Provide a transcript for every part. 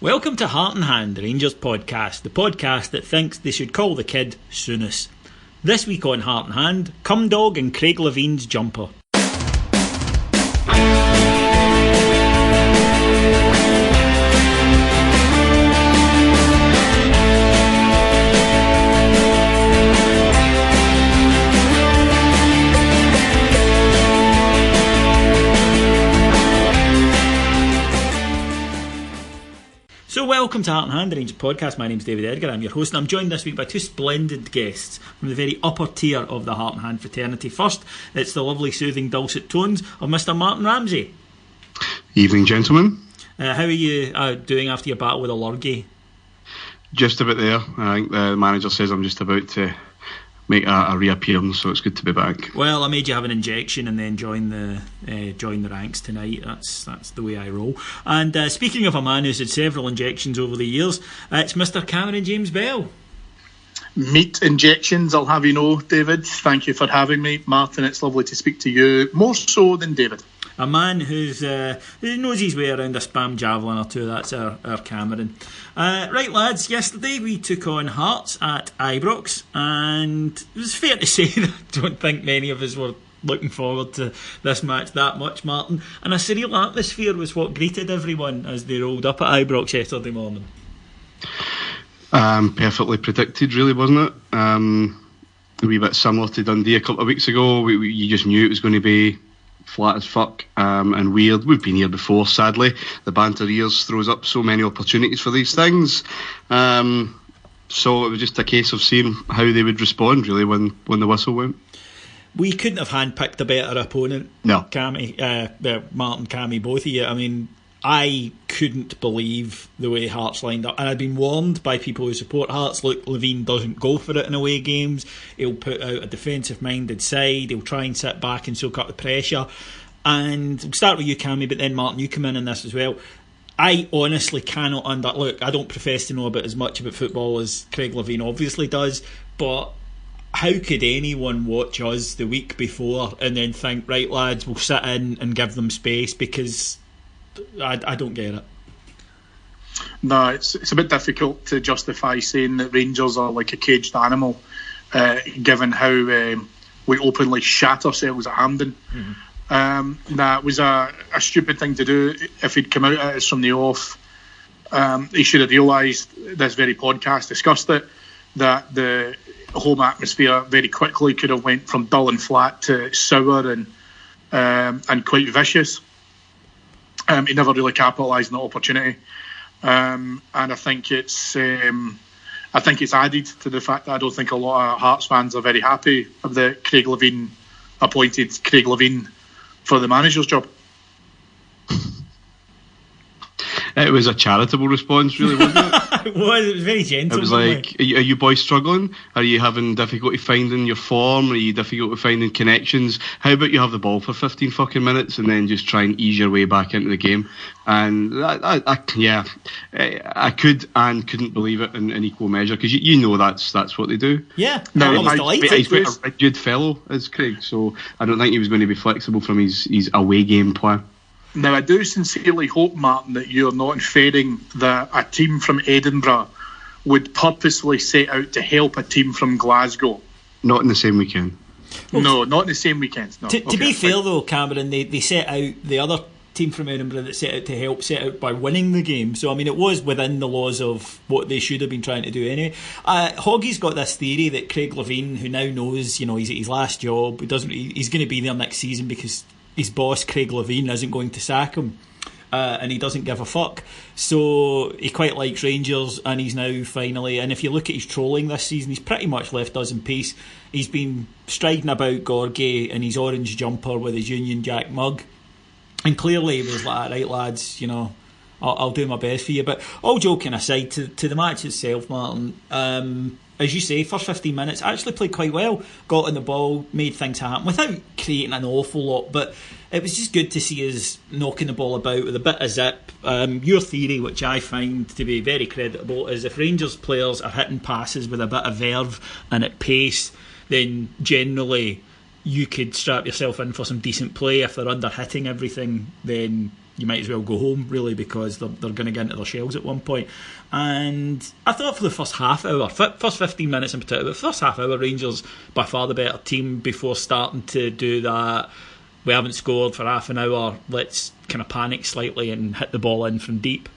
Welcome to Heart and Hand, the Rangers podcast, the podcast that thinks they should call the kid Soonest. This week on Heart and Hand, Cumdog and Craig Levein's jumper. So welcome to Heart and Hand, the Rangers podcast. My name's David Edgar, I'm your host, and I'm joined this week by two splendid guests from the very upper tier of the Heart and Hand fraternity. First, it's the lovely, soothing, dulcet tones of Mr. Martyn Ramsey. Evening, gentlemen. How are you doing after your battle with a lurgy? Just about there. I think the manager says I'm just about to make a reappearance, so it's good to be back. Well, I made you have an injection and then join the ranks tonight. That's the way I roll. And speaking of a man who's had several injections over the years, it's Mr. Cameron James Bell. Meat injections, I'll have you know, David. Thank you for having me, Martyn. It's lovely to speak to you, more so than David. A man who knows his way around a spam javelin or two. That's our Cameron. Right, lads, yesterday we took on Hearts at Ibrox, and it was fair to say that I don't think many of us were looking forward to this match that much, Martyn. And a surreal atmosphere was what greeted everyone as they rolled up at Ibrox yesterday morning. Perfectly predicted, really, wasn't it? A wee bit similar to Dundee a couple of weeks ago. You just knew it was going to be flat as fuck and weird. We've been here before, sadly. The banter ears throws up so many opportunities for these things. So it was just a case of seeing how they would respond, really, when the whistle went. We couldn't have handpicked a better opponent. No. Martyn, Cammy, both of you. I mean, I couldn't believe the way Hearts lined up, and I'd been warned by people who support Hearts, look, Levein doesn't go for it in away games. He'll put out a defensive minded side, he'll try and sit back and soak up the pressure. And we'll start with you, Cammy, but then Martyn, you come in this as well. I honestly cannot look, I don't profess to know about as much about football as Craig Levein obviously does, but how could anyone watch us the week before and then think, right lads, we'll sit in and give them space? Because I don't get it. No, it's a bit difficult to justify saying that Rangers are like a caged animal, given how we openly shat ourselves at Hampden. Mm-hmm. That was a stupid thing to do. If he'd come out at us from the off, he should have realised, this very podcast discussed it, that the home atmosphere very quickly could have went from dull and flat to sour and quite vicious. He never really capitalised on the opportunity, and I think it's added to the fact that I don't think a lot of Hearts fans are very happy that Craig Levein appointed Craig Levein for the manager's job. It was a charitable response, really, wasn't it? It was very gentle. It was like, are you boys struggling? Are you having difficulty finding your form? Are you difficulty finding connections? How about you have the ball for 15 fucking minutes and then just try and ease your way back into the game? And I could and couldn't believe it in equal measure, because you know that's what they do. Yeah, no, I was delighted. He's quite a rigid fellow, as Craig, so I don't think he was going to be flexible from his away game plan. Now, I do sincerely hope, Martyn, that you're not inferring that a team from Edinburgh would purposely set out to help a team from Glasgow. Not in the same weekend. No, not in the same weekend. No. To be fair, though, Cameron, they set out, the other team from Edinburgh that set out to help, set out by winning the game. So, I mean, it was within the laws of what they should have been trying to do anyway. Hoggy's got this theory that Craig Levein, who now knows, he's at his last job, he's going to be there next season because his boss, Craig Levein, isn't going to sack him, and he doesn't give a fuck. So he quite likes Rangers, and he's now finally, and if you look at his trolling this season, he's pretty much left us in peace. He's been striding about Gorgie in his orange jumper with his Union Jack mug, and clearly he was like, right lads, I'll do my best for you. But all joking aside, to the match itself, Martyn, as you say, first 15 minutes, actually played quite well. Got on the ball, made things happen without creating an awful lot. But it was just good to see us knocking the ball about with a bit of zip. Your theory, which I find to be very creditable, is if Rangers players are hitting passes with a bit of verve and at pace, then generally you could strap yourself in for some decent play. If they're under hitting everything, then you might as well go home, really, because they're going to get into their shells at one point. And I thought for the first half hour, first 15 minutes in particular, the first half hour, Rangers by far the better team before starting to do that. We haven't scored for half an hour, let's kind of panic slightly and hit the ball in from deep.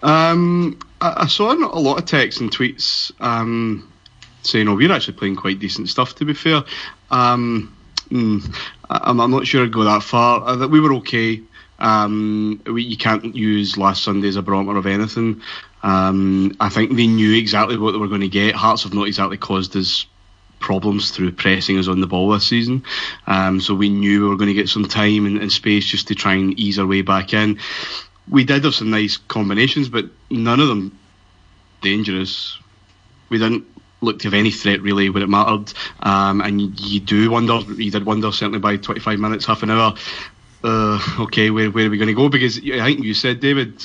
I saw a lot of texts and tweets saying, "Oh, we're actually playing quite decent stuff." To be fair, I'm not sure I'd go that far. That we were okay. You can't use last Sunday as a barometer of anything. I think they knew exactly what they were going to get. Hearts have not exactly caused us problems through pressing us on the ball this season. So we knew we were going to get some time and space just to try and ease our way back in. We did have some nice combinations, but none of them dangerous. We didn't look to have any threat really when it mattered. And you did wonder certainly by 25 minutes, half an hour, okay, where are we going to go? Because I think you said, David,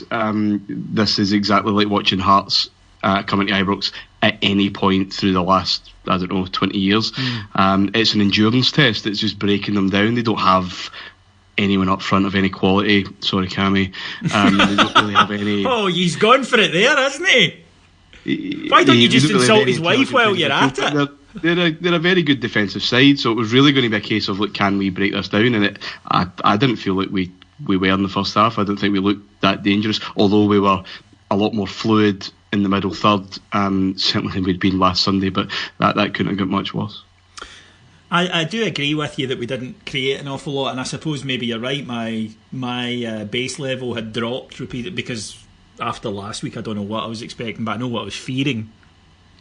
this is exactly like watching Hearts come into Ibrox at any point through the last, 20 years. It's an endurance test. It's just breaking them down. They don't have anyone up front of any quality. Sorry, Cammy. They don't really have any. Oh, he's gone for it there, hasn't he? Why don't you just insult his wife while you're at it? They're a very good defensive side, so it was really going to be a case of, look, can we break this down? And I didn't feel like we were in the first half. I didn't think we looked that dangerous, although we were a lot more fluid in the middle third, certainly than we'd been last Sunday, but that couldn't have got much worse. I do agree with you that we didn't create an awful lot, and I suppose maybe you're right. My base level had dropped repeatedly because after last week I don't know what I was expecting, but I know what I was fearing,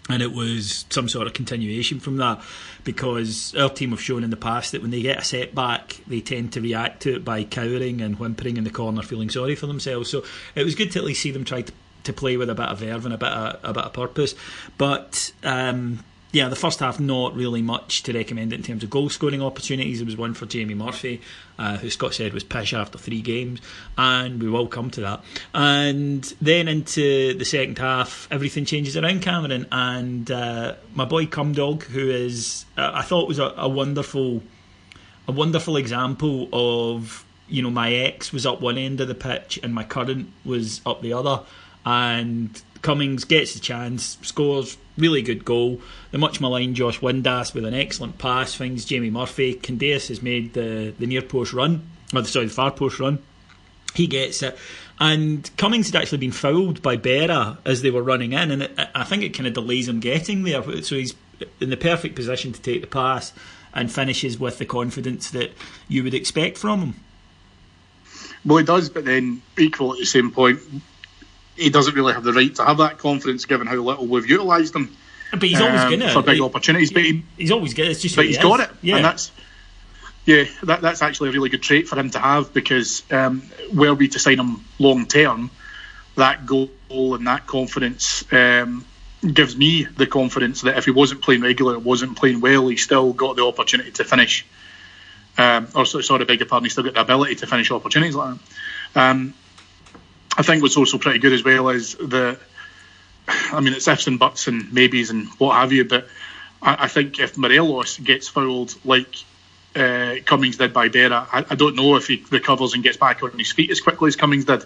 and it was some sort of continuation from that, because our team have shown in the past that when they get a setback they tend to react to it by cowering and whimpering in the corner, feeling sorry for themselves. So it was good to at least see them try to play with a bit of verve and a bit of purpose. But yeah, the first half, not really much to recommend in terms of goal scoring opportunities. There was one for Jamie Murphy, who Scott said was pish after 3 games, and we will come to that. And then into the second half, everything changes around Cameron, and my boy Cumdog, who is I thought was a wonderful example of, my ex was up one end of the pitch and my current was up the other, and Cummings gets the chance, scores, really good goal. The much maligned Josh Windass with an excellent pass finds Jamie Murphy. Candace has made the near post run, the far post run. He gets it, and Cummings had actually been fouled by Berra as they were running in, and I think it kind of delays him getting there. So he's in the perfect position to take the pass and finishes with the confidence that you would expect from him. Well, he does, but then equal at the same point, he doesn't really have the right to have that confidence given how little we've utilised him. But he's always going to for big opportunities. But he's always good. It's just but he's got it, yeah. And that's actually a really good trait for him to have, because were we to sign him long term, that goal and that confidence gives me the confidence that if he wasn't playing regular, wasn't playing well, he still got the opportunity to finish. Beg your pardon, he still got the ability to finish opportunities like that. I think what's also pretty good as well is it's ifs and buts and maybes and what have you, but I think if Morelos gets fouled like Cummings did by Berra, I don't know if he recovers and gets back on his feet as quickly as Cummings did,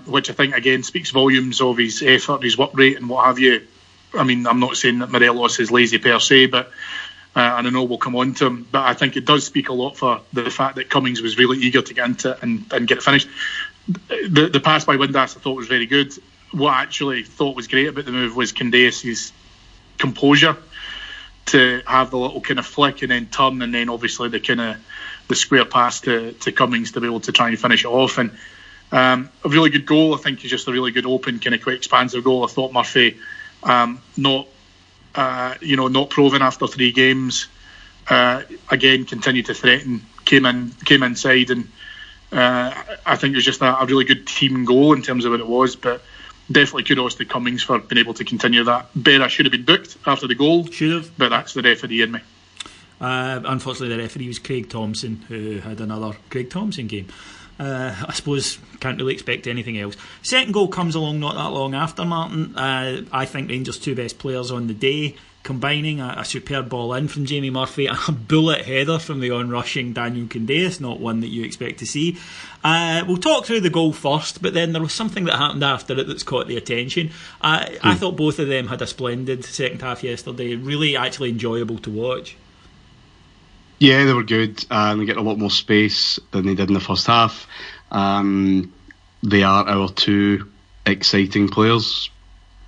which I think again speaks volumes of his effort, his work rate and what have you. I mean, I'm not saying that Morelos is lazy per se, but and I know we'll come on to him, but I think it does speak a lot for the fact that Cummings was really eager to get into it and get it finished. The pass by Windass I thought was very good. What I actually thought was great about the move was Candace's composure to have the little kind of flick and then turn, and then obviously the square pass to Cummings to be able to try and finish it off. And a really good goal. I think it's just a really good open, kind of quite expansive goal. I thought Murphy not proven after 3 games. Again, continued to threaten, came inside, and I think it was just a really good team goal in terms of what it was. But definitely kudos to Cummings for being able to continue that. Berra should have been booked after the goal. Should have. But that's the referee in me. Unfortunately, the referee was Craig Thompson, who had another Craig Thompson game. I suppose can't really expect anything else. Second goal comes along not that long after, Martin. I think Rangers' 2 best players on the day combining a superb ball in from Jamie Murphy and a bullet header from the on-rushing Daniel Candeias, not one that you expect to see. We'll talk through the goal first, but then there was something that happened after it that's caught the attention. I thought both of them had a splendid second half yesterday, really actually enjoyable to watch. Yeah, they were good. They get a lot more space than they did in the first half. They are our two exciting players,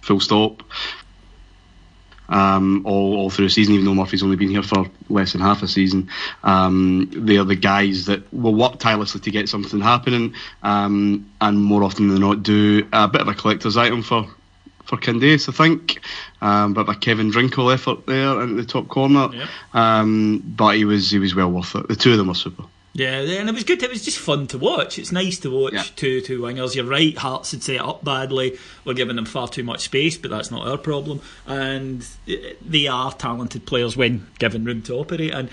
full stop. All through the season, even though Murphy's only been here for less than half a season. They are the guys that will work tirelessly to get something happening, and more often than not do a bit of a collector's item for Candeias, I think. Bit of a Kevin Drinkle effort there into the top corner. Yep. But he was well worth it. The two of them were super. Yeah, and it was good. It was just fun to watch. It's nice to watch two wingers. You're right, Hearts had set up badly. We're giving them far too much space, but that's not our problem. And they are talented players when given room to operate. And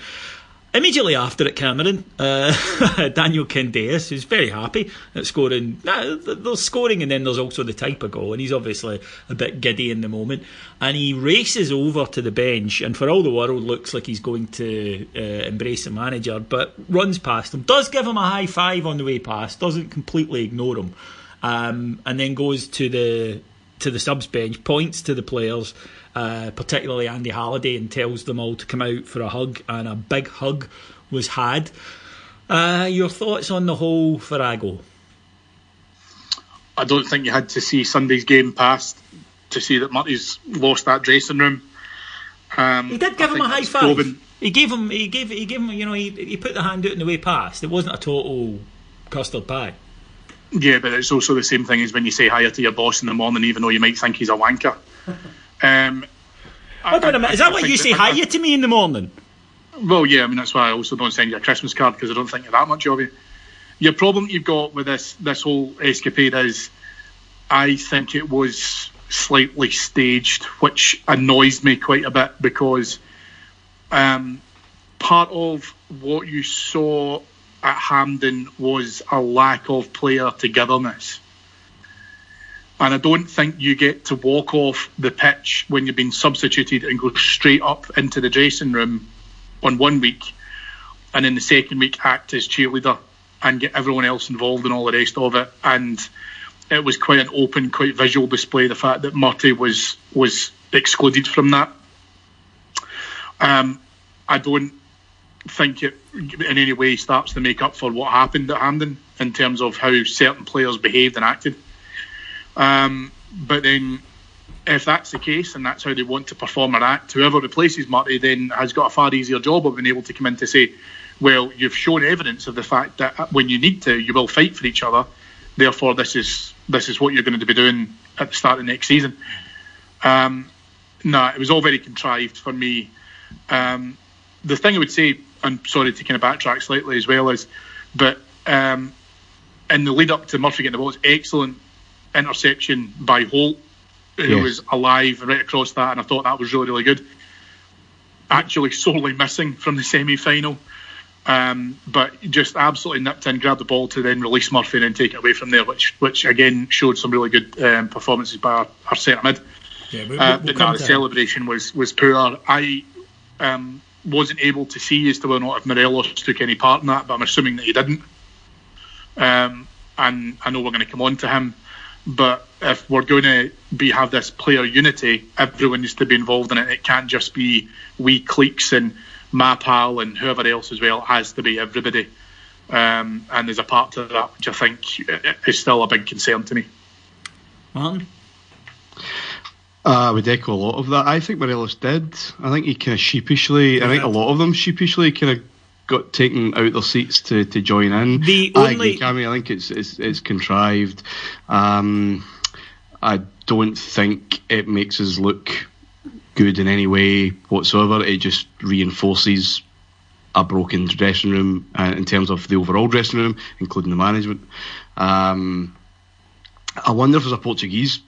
immediately after at Cameron, Daniel Candeias, who's very happy at scoring. There's scoring and then there's also the type of goal, and he's obviously a bit giddy in the moment. And he races over to the bench and for all the world looks like he's going to embrace the manager, but runs past him, does give him a high five on the way past, doesn't completely ignore him, and then goes to the subs bench, points to the players, particularly Andy Halliday, and tells them all to come out for a hug, and a big hug was had. Your thoughts on the whole Farrago? I don't think you had to see Sunday's game past to see that Murty's lost that dressing room. He did give him a high five. He gave him. You know, he put the hand out in the way past. It wasn't a total custard pie. Yeah, but it's also the same thing as when you say hi to your boss in the morning, even though you might think he's a wanker. Hold on a minute. Is that what you say hi to me in the morning? Well, yeah. I mean, that's why I also don't send you a Christmas card, because I don't think you're that much of you. Your problem you've got with this whole escapade is, I think it was slightly staged, which annoys me quite a bit, because part of what you saw at Hampden was a lack of player togetherness. And I don't think you get to walk off the pitch when you've been substituted and go straight up into the dressing room on 1 week, and in the second week act as cheerleader and get everyone else involved and all the rest of it. And it was quite an open, quite visual display, the fact that Murty was excluded from that. I don't think it in any way starts to make up for what happened at Hampden in terms of how certain players behaved and acted. But then, if that's the case and that's how they want to perform or act, whoever replaces Murty then has got a far easier job of being able to come in to say, well, you've shown evidence of the fact that when you need to, you will fight for each other. Therefore, this is what you're going to be doing at the start of next season. No, it was all very contrived for me. The thing I would say, I'm sorry to kind of backtrack slightly as well, is, but in the lead up to Murphy getting the ball, it was excellent interception by Holt, who was alive right across that, and I thought that was really, really good. Actually sorely missing from the semi-final, but just absolutely nipped in, grabbed the ball to then release Murphy and then take it away from there, which again showed some really good performances by our centre mid. But no, the celebration was poor. I wasn't able to see as to whether or not if Morelos took any part in that, but I'm assuming that he didn't. And I know we're going to come on to him, but if we're going to have this player unity, everyone needs to be involved in it. It can't just be wee cliques and Mapal and whoever else as well. It has to be everybody. And there's a part to that which I think is still a big concern to me. Martyn? I would echo a lot of that. I think Morelos did. I think he kind of sheepishly, I think a lot of them sheepishly kind of got taken out their seats to join in. I agree, Cammy. I think it's contrived. I don't think it makes us look good in any way whatsoever. It just reinforces a broken dressing room in terms of the overall dressing room, including the management. I wonder if there's a Portuguese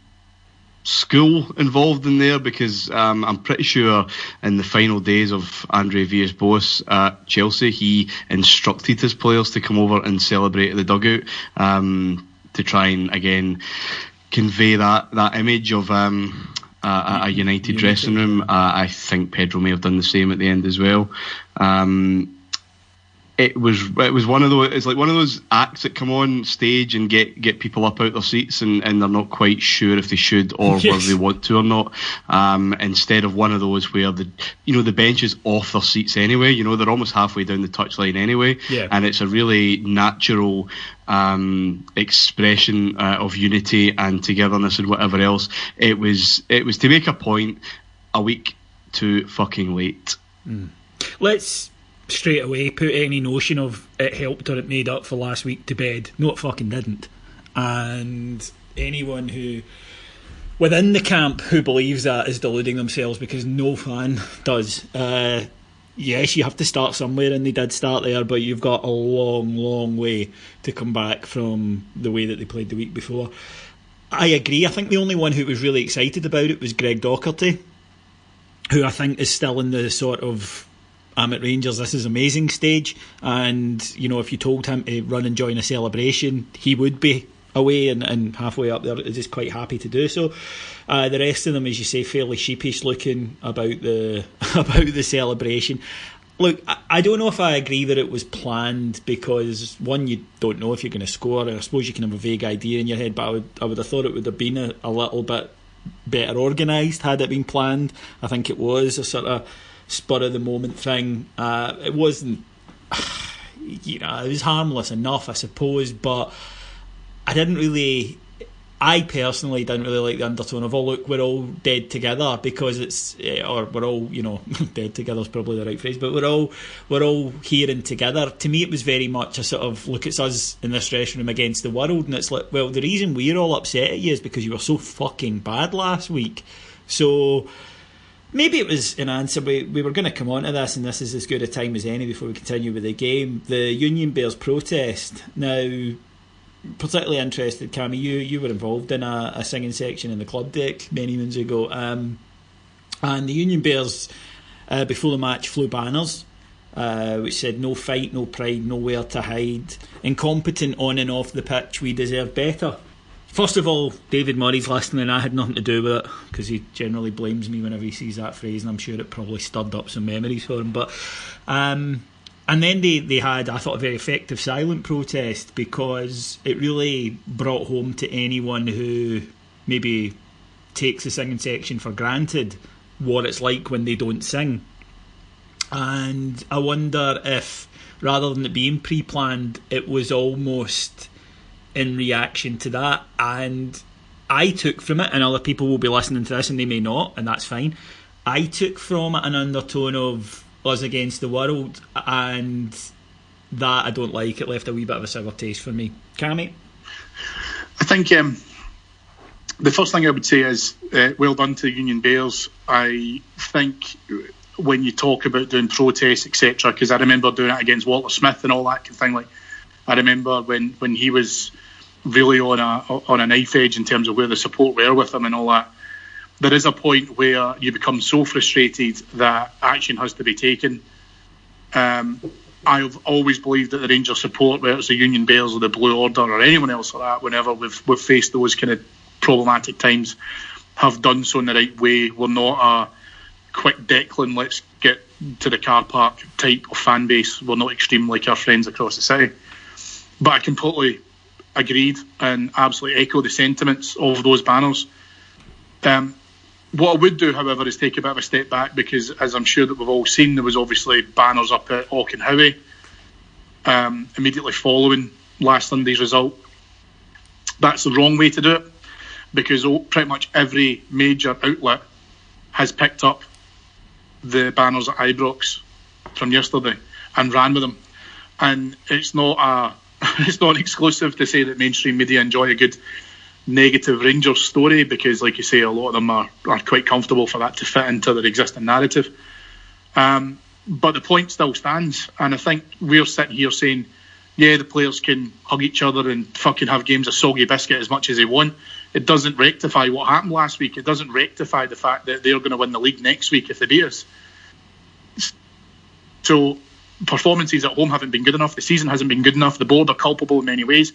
school involved in there, because I'm pretty sure in the final days of Andre Villas-Boas at Chelsea, he instructed his players to come over and celebrate at the dugout, to try and again convey that image of a United dressing room. I think Pedro may have done the same at the end as well. It was one of those. It's like one of those acts that come on stage and get people up out their seats, and they're not quite sure if they should or whether they want to or not. Instead of one of those where the bench is off their seats anyway. They're almost halfway down the touchline anyway, and it's a really natural expression of unity and togetherness and whatever else. It was to make a point a week too fucking late. Let's straight away put any notion of it helped or it made up for last week to bed. No, it fucking didn't. And anyone who within the camp who believes that is deluding themselves, because no fan does. Yes, you have to start somewhere, and they did start there, but you've got a long way to come back from the way that they played the week before. I agree. I think the only one who was really excited about it was Greg Docherty, who I think is still in the sort of I'm at Rangers, this is amazing stage, and if you told him to run and join a celebration, he would be away and halfway up there is just quite happy to do so. The rest of them, as you say, fairly sheepish looking about the celebration. Look, I don't know if I agree that it was planned, because one, you don't know if you're going to score, and I suppose you can have a vague idea in your head, but I would have thought it would have been a little bit better organised had it been planned. I think it was a sort of spur of the moment thing. It wasn't, it was harmless enough, I suppose, but I personally didn't really like the undertone of, look, we're all dead together, because it's, or we're all, dead together is probably the right phrase, but we're all here and together. To me, it was very much a sort of, look, it's us in this dressing room against the world, and it's like, well, the reason we're all upset at you is because you were so fucking bad last week. So maybe it was an answer. We were going to come on to this, and this is as good a time as any before we continue with the game. The Union Bears protest. Now, particularly interested, Cammy, you were involved in a singing section in the club deck many moons ago, and the Union Bears before the match flew banners which said "No fight, no pride, nowhere to hide. Incompetent on and off the pitch, we deserve better." First of all, David Murray's listening. I had nothing to do with it, because he generally blames me whenever he sees that phrase, and I'm sure it probably stirred up some memories for him. But and then they had, I thought, a very effective silent protest, because it really brought home to anyone who maybe takes the singing section for granted what it's like when they don't sing. And I wonder if, rather than it being pre-planned, it was almost in reaction to that. And I took from it, and other people will be listening to this and they may not, and that's fine, I took from it an undertone of us against the world, and that I don't like. It left a wee bit of a sour taste for me. Cammy? I think the first thing I would say is well done to the Union Bears. I think when you talk about doing protests, etc., because I remember doing it against Walter Smith and all that kind of thing. Like, I remember when he was really on a knife edge in terms of where the support were with him and all that. There is a point where you become so frustrated that action has to be taken. I've always believed that the Rangers support, whether it's the Union Bears or the Blue Order or anyone else like that, whenever we've faced those kind of problematic times, have done so in the right way. We're not a quick Declan, let's get to the car park type of fan base. We're not extreme like our friends across the city. But I completely agreed and absolutely echo the sentiments of those banners. What I would do, however, is take a bit of a step back, because, as I'm sure that we've all seen, there was obviously banners up at Auchenhowie immediately following last Sunday's result. That's the wrong way to do it, because pretty much every major outlet has picked up the banners at Ibrox from yesterday and ran with them. And it's not an exclusive to say that mainstream media enjoy a good negative Rangers story, because, like you say, a lot of them are quite comfortable for that to fit into their existing narrative. But the point still stands, and I think we're sitting here saying, yeah, the players can hug each other and fucking have games of soggy biscuit as much as they want. It doesn't rectify what happened last week. It doesn't rectify the fact that they're going to win the league next week if they beat us. So performances at home haven't been good enough. The season hasn't been good enough. The board are culpable in many ways.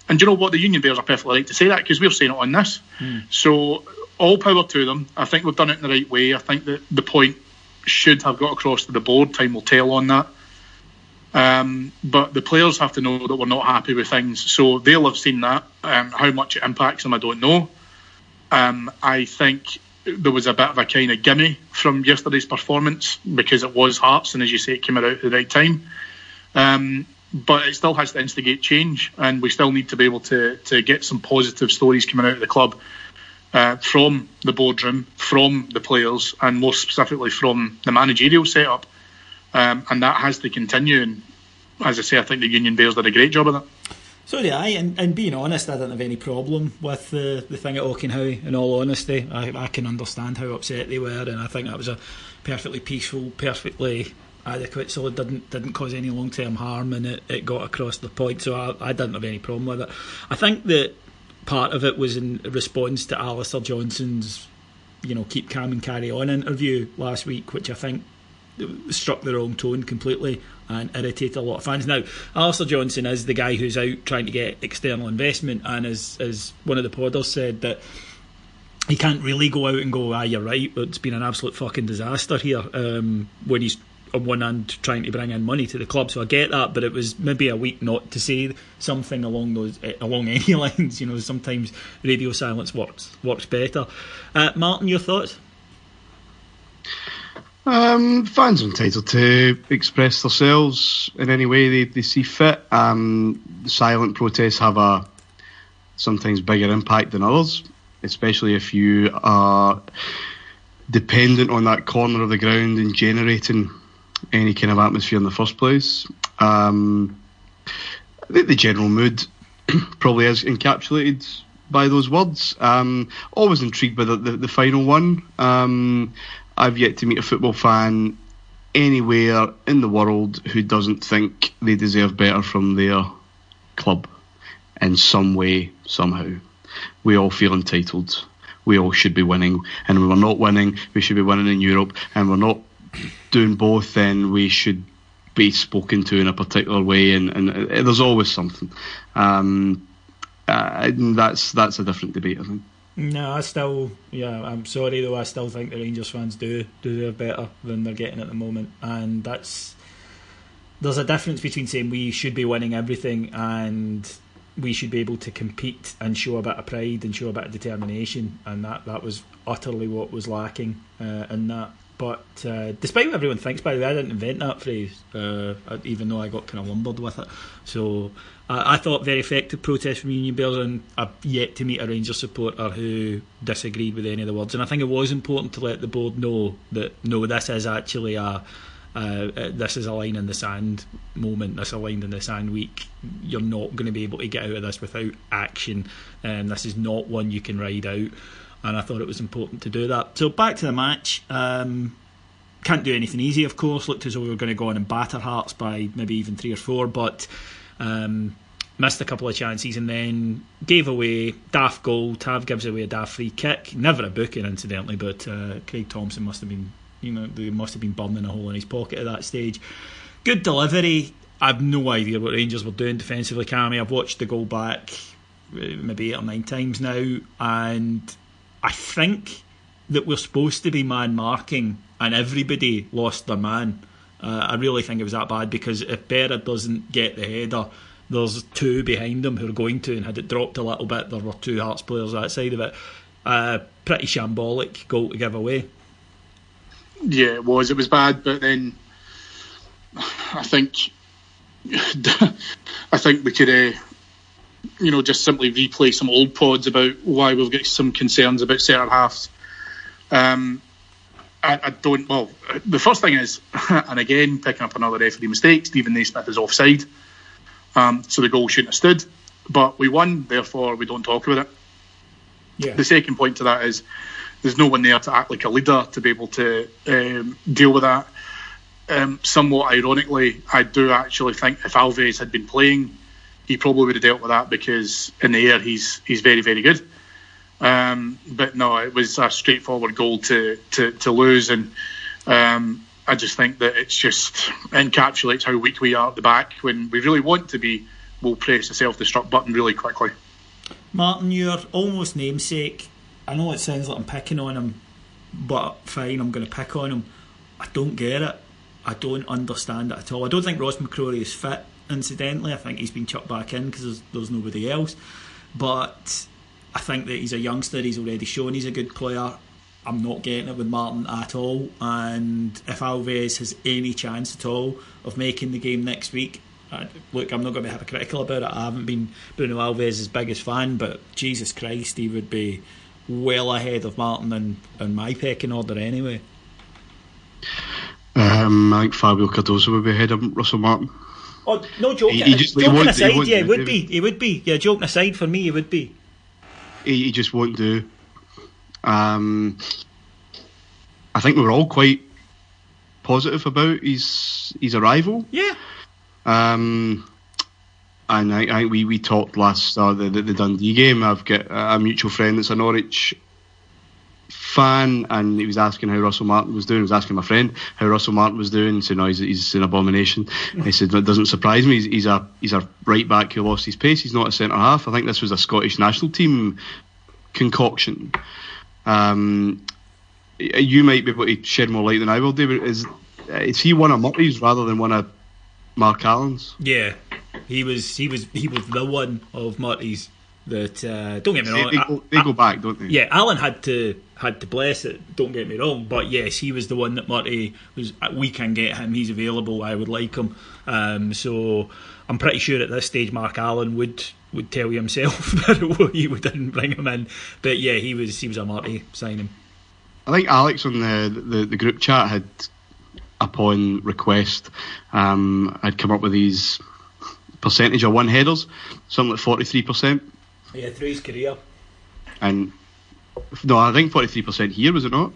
And do you know what? The Union Bears are perfectly right to say that, because we're saying it on this. So all power to them. I think we've done it in the right way. I think that the point should have got across to the board. Time will tell on that. But the players have to know that we're not happy with things, so they'll have seen that. How much it impacts them, I don't know. I think there was a bit of a kind of gimme from yesterday's performance because it was Hearts, and as you say, it came out at the right time. But it still has to instigate change, and we still need to be able to get some positive stories coming out of the club from the boardroom, from the players, and more specifically from the managerial setup. And that has to continue. And as I say, I think the Union Bears did a great job of that. So did I, and being honest, I didn't have any problem with the thing at Auchenhow. In all honesty, I can understand how upset they were, and I think that was a perfectly peaceful, perfectly adequate, so it didn't cause any long-term harm, and it got across the point, so I didn't have any problem with it. I think that part of it was in response to Alistair Johnson's keep calm and carry on interview last week, which I think struck the wrong tone completely and irritated a lot of fans. Now, Alistair Johnson is the guy who's out trying to get external investment, and as one of the podders said, that he can't really go out and go, you're right, it's been an absolute fucking disaster here, when he's on one hand trying to bring in money to the club. So I get that, but it was maybe a week not to say something along any lines. Sometimes radio silence works better. Martyn, your thoughts? Fans are entitled to express themselves in any way they see fit. Silent protests have a sometimes bigger impact than others, especially if you are dependent on that corner of the ground and generating any kind of atmosphere in the first place. The general mood probably is encapsulated by those words. Always intrigued by the final one. I've yet to meet a football fan anywhere in the world who doesn't think they deserve better from their club in some way, somehow. We all feel entitled. We all should be winning, and when we're not winning, we should be winning in Europe, and we're not doing both, then we should be spoken to in a particular way, and there's always something. That's a different debate, I think. No, I'm sorry though, I still think the Rangers fans do deserve better than they're getting at the moment, and there's a difference between saying we should be winning everything and we should be able to compete and show a bit of pride and show a bit of determination, and that was utterly what was lacking in that. But despite what everyone thinks, by the way, I didn't invent that phrase, even though I got kind of lumbered with it. So I thought very effective protest from Union Bears, and I've yet to meet a Rangers supporter who disagreed with any of the words. And I think it was important to let the board know that no, this is actually this is a line in the sand moment. This is a line in the sand week. You're not going to be able to get out of this without action, and this is not one you can ride out. And I thought it was important to do that. So back to the match. Can't do anything easy, of course. Looked as though we were going to go on and batter Hearts by maybe even 3 or 4, but missed a couple of chances and then gave away daft goal. Tav gives away a daft free kick. Never a booking, incidentally, but Craig Thompson must have been, they must have been burning a hole in his pocket at that stage. Good delivery. I've no idea what Rangers were doing defensively, Cammy. I've watched the goal back maybe 8 or 9 times now, and I think that we're supposed to be man marking and everybody lost their man. I really think it was that bad, because if Berra doesn't get the header, there's 2 behind him who are going to, and had it dropped a little bit, there were 2 Hearts players that side of it. Pretty shambolic goal to give away. Yeah, it was bad, but then I think we could just simply replay some old pods about why we've got some concerns about centre halves. I don't. Well, the first thing is, and again, picking up another referee mistake, Stephen Naismith is offside, so the goal shouldn't have stood. But we won, therefore we don't talk about it. Yeah. The second point to that is there's no one there to act like a leader to be able to deal with that. Somewhat ironically, I do actually think if Alves had been playing, he probably would have dealt with that, because in the air he's very, very good. But no, it was a straightforward goal to lose, and I just think that it's just encapsulates how weak we are at the back. When we really want to be, we'll press the self-destruct button really quickly. Martyn, your almost namesake I know it sounds like I'm picking on him, but fine, I'm going to pick on him. I don't get it. I don't understand it at all. I don't think Ross McCrory is fit, incidentally. I think he's been chucked back in because there's nobody else. But I think that he's a youngster. He's already shown he's a good player. I'm not getting it with Martyn at all. And if Alves has any chance at all of making the game next week, look, I'm not going to be hypocritical about it. I haven't been Bruno Alves' biggest fan, but Jesus Christ, he would be well ahead of Martyn in my pecking order anyway. I think Fabio Cardoso would be ahead of Russell Martyn. Oh, no, joking aside, yeah, he would be. Yeah, joking aside, for me, he would be. He just won't do. I think we're all quite positive about his arrival. Yeah. And I think we talked last the Dundee game. I've got a mutual friend that's a Norwich fan, and he was asking how Russell Martyn was doing. I was asking my friend how Russell Martyn was doing. He said, no, he's an abomination. He said, that doesn't surprise me. He's a right back who lost his pace. He's not a centre half. I think this was a Scottish national team concoction. You might be able to shed more light than I will, David. Is he one of Murty's rather than one of Mark Allen's? Yeah, he was the one of Murty's that. Don't get me wrong, they go back, don't they? Yeah, Allen had to bless it. Don't get me wrong, but yes, he was the one that Murty was. We can get him. He's available. I would like him. So I'm pretty sure at this stage Mark Allen would tell you himself that he didn't bring him in. But yeah, he was a Murty signing. I think Alex on the group chat had, upon request, had come up with these percentage of one headers, something like 43%. Yeah, through his career. And no, I think 43% here, was it not?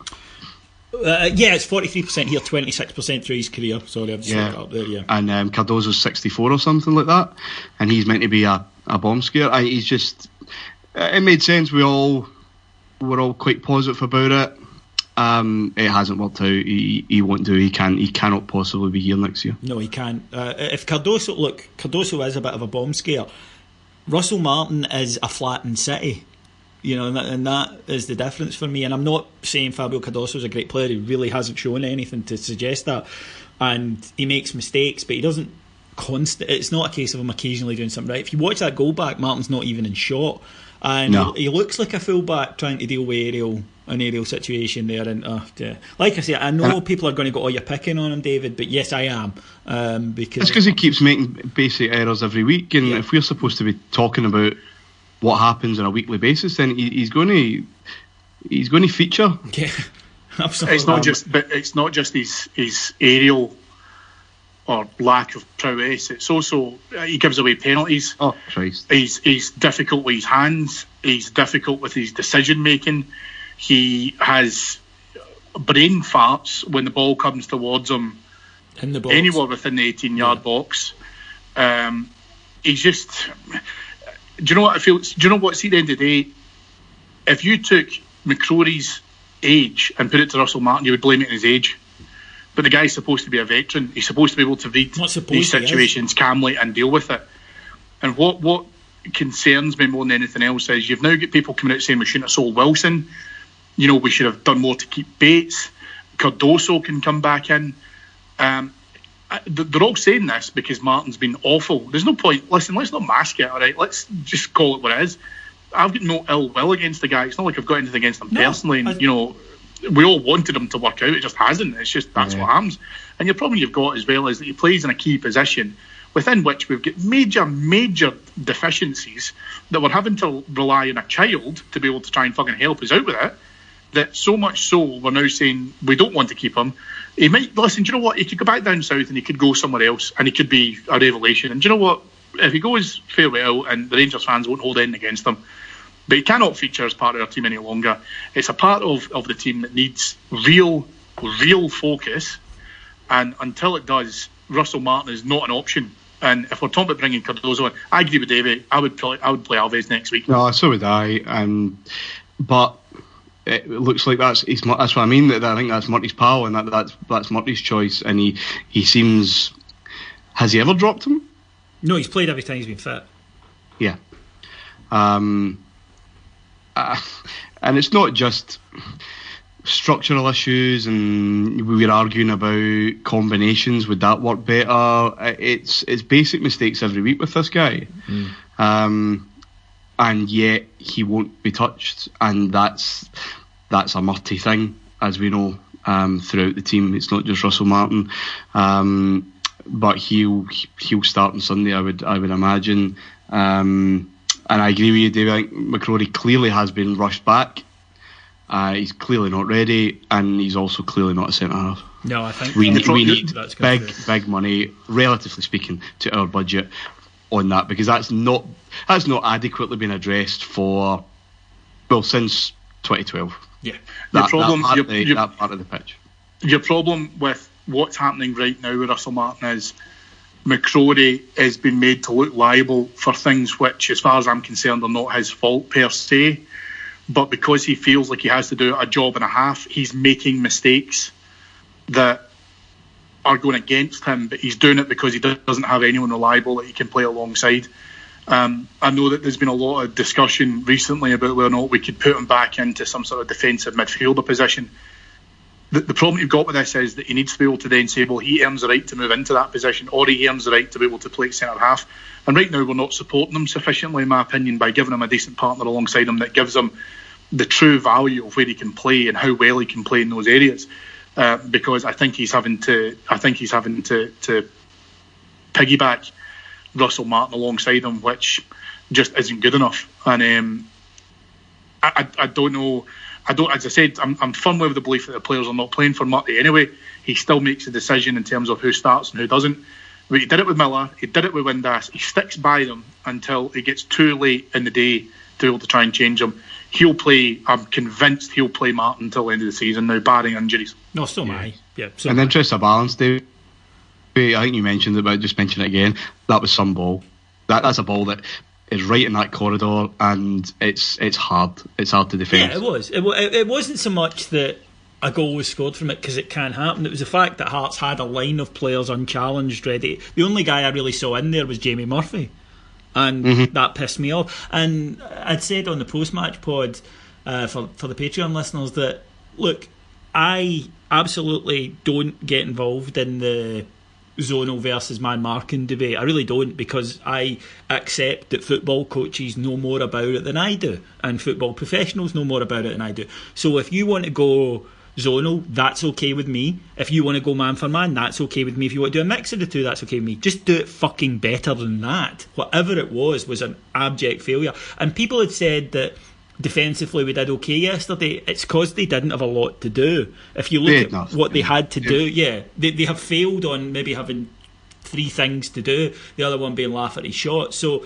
Yeah, it's 43% here, 26% through his career. Sorry, I've just looked it up there. Yeah, and Cardozo's 64 or something like that, and he's meant to be a bomb scare. He's just, it made sense. We're all quite positive about it. It hasn't worked out. He won't do. He cannot possibly be here next year. No, he can't. If Cardoso is a bit of a bomb scare. Russell Martyn is a flattened city, and that is the difference for me. And I'm not saying Fabio Cardoso is a great player. He really hasn't shown anything to suggest that. And he makes mistakes, but he doesn't it's not a case of him occasionally doing something right. If you watch that goal back, Martin's not even in shot. And he looks like a full-back trying to deal with an aerial situation there. And like I say, I know people are going to go, you're picking on him, David, but yes, I am. Because it's because he keeps making basic errors every week, and if we're supposed to be talking about what happens on a weekly basis, then he's going to feature. Yeah, absolutely. It's not just his aerial or lack of prowess. It's also he gives away penalties. Oh Christ! He's difficult with his hands. He's difficult with his decision making. He has brain farts when the ball comes towards him in the box, anywhere within the 18-yard box. He's just. Do you know what I feel? Do you know what? See, at the end of the day, if you took McCrory's age and put it to Russell Martyn, you would blame it on his age. But the guy's supposed to be a veteran. He's supposed to be able to read these situations calmly and deal with it. And what concerns me more than anything else is you've now got people coming out saying we shouldn't have sold Wilson. We should have done more to keep Bates. Cardoso can come back in. They're all saying this because Martin's been awful. There's no point. Listen, let's not mask it, all right? Let's just call it what it is. I've got no ill will against the guy. It's not like I've got anything against him personally. And, we all wanted him to work out. It just hasn't. It's just that's what happens. And your problem you've got as well is that he plays in a key position within which we've got major deficiencies that we're having to rely on a child to be able to try and fucking help us out with it. That so much so we're now saying we don't want to keep him. He might listen. Do you know what? He could go back down south and he could go somewhere else and he could be a revelation. And do you know what? If he goes farewell and the Rangers fans won't hold anything against him. But he cannot feature as part of our team any longer. It's a part of the team that needs real focus. And until it does, Russell Martyn is not an option. And if we're talking about bringing Cardoso in, I agree with David. I would play Alves next week. No, so would I. But it looks like that's what I mean. That I think that's Murty's pal, and that's Murty's choice. And he seems. Has he ever dropped him? No, he's played every time he's been fit. Yeah. and it's not just structural issues, and we were arguing about combinations. Would that work better? It's basic mistakes every week with this guy, and yet he won't be touched, and that's a Murty thing, as we know, throughout the team. It's not just Russell Martin, but he'll start on Sunday, I would imagine. And I agree with you, David. I think McCrory clearly has been rushed back. He's clearly not ready, and he's also clearly not a centre half. No, I think we need that's big money, relatively speaking, to our budget on that, because that's not adequately been addressed since 2012. Yeah, that part of the pitch. Your problem with what's happening right now with Russell Martin is McCrory has been made to look liable for things which, as far as I'm concerned, are not his fault per se. But because he feels like he has to do a job and a half, he's making mistakes that are going against him, but he's doing it because he doesn't have anyone reliable that he can play alongside. I know that there's been a lot of discussion recently about whether or not we could put him back into some sort of defensive midfielder position. The problem you've got with this is that he needs to be able to then say, well, he earns the right to move into that position, or he earns the right to be able to play centre half. And right now we're not supporting him sufficiently, in my opinion, by giving him a decent partner alongside him that gives him the true value of where he can play and how well he can play in those areas. Because I think he's having to piggyback Russell Martin alongside him, which just isn't good enough. And I don't know. As I said, I'm firmly of the belief that the players are not playing for Murty anyway. He still makes a decision in terms of who starts and who doesn't. But he did it with Miller, he did it with Windass. He sticks by them until it gets too late in the day to be able to try and change them. I'm convinced he'll play Martin until the end of the season now, barring injuries. No, so am I. Yeah, in the interest of balance, Dave, I think you mentioned it, but just mention it again. That was some ball. That's a ball that is right in that corridor, and it's hard. It's hard to defend. Yeah, it was. It wasn't so much that a goal was scored from it, because it can happen. It was the fact that Hearts had a line of players unchallenged ready. The only guy I really saw in there was Jamie Murphy, and that pissed me off. And I'd said on the post-match pod for the Patreon listeners that, look, I absolutely don't get involved in the zonal versus man marking debate. I really don't, because I accept that football coaches know more about it than I do, and football professionals know more about it than I do. So if you want to go zonal, that's okay with me. If you want to go man for man, that's okay with me. If you want to do a mix of the two, that's okay with me. Just do it fucking better than that. Whatever it was an abject failure. And people had said that defensively we did okay yesterday. It's because they didn't have a lot to do. If you look at what they had to do, they have failed on maybe having 3 things to do, the other one being Lafferty's shot. So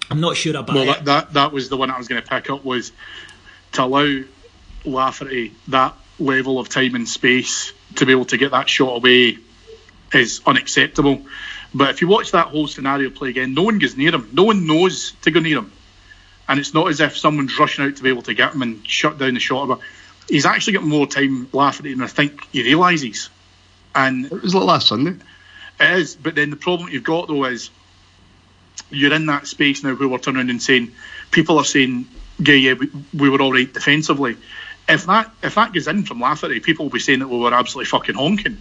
I'm not sure about it. That was the one I was going to pick up, was to allow Lafferty that level of time and space to be able to get that shot away is unacceptable. But if you watch that whole scenario play again, no one goes near him. No one knows to go near him. And it's not as if someone's rushing out to be able to get him and shut down the shot. He's actually got more time, Lafferty, than I think he realises. And it was like last Sunday. It is, but then the problem you've got though is you're in that space now where we're turning around and saying, people are saying, yeah, we were all right defensively. If that goes in from Lafferty, people will be saying that we were absolutely fucking honking.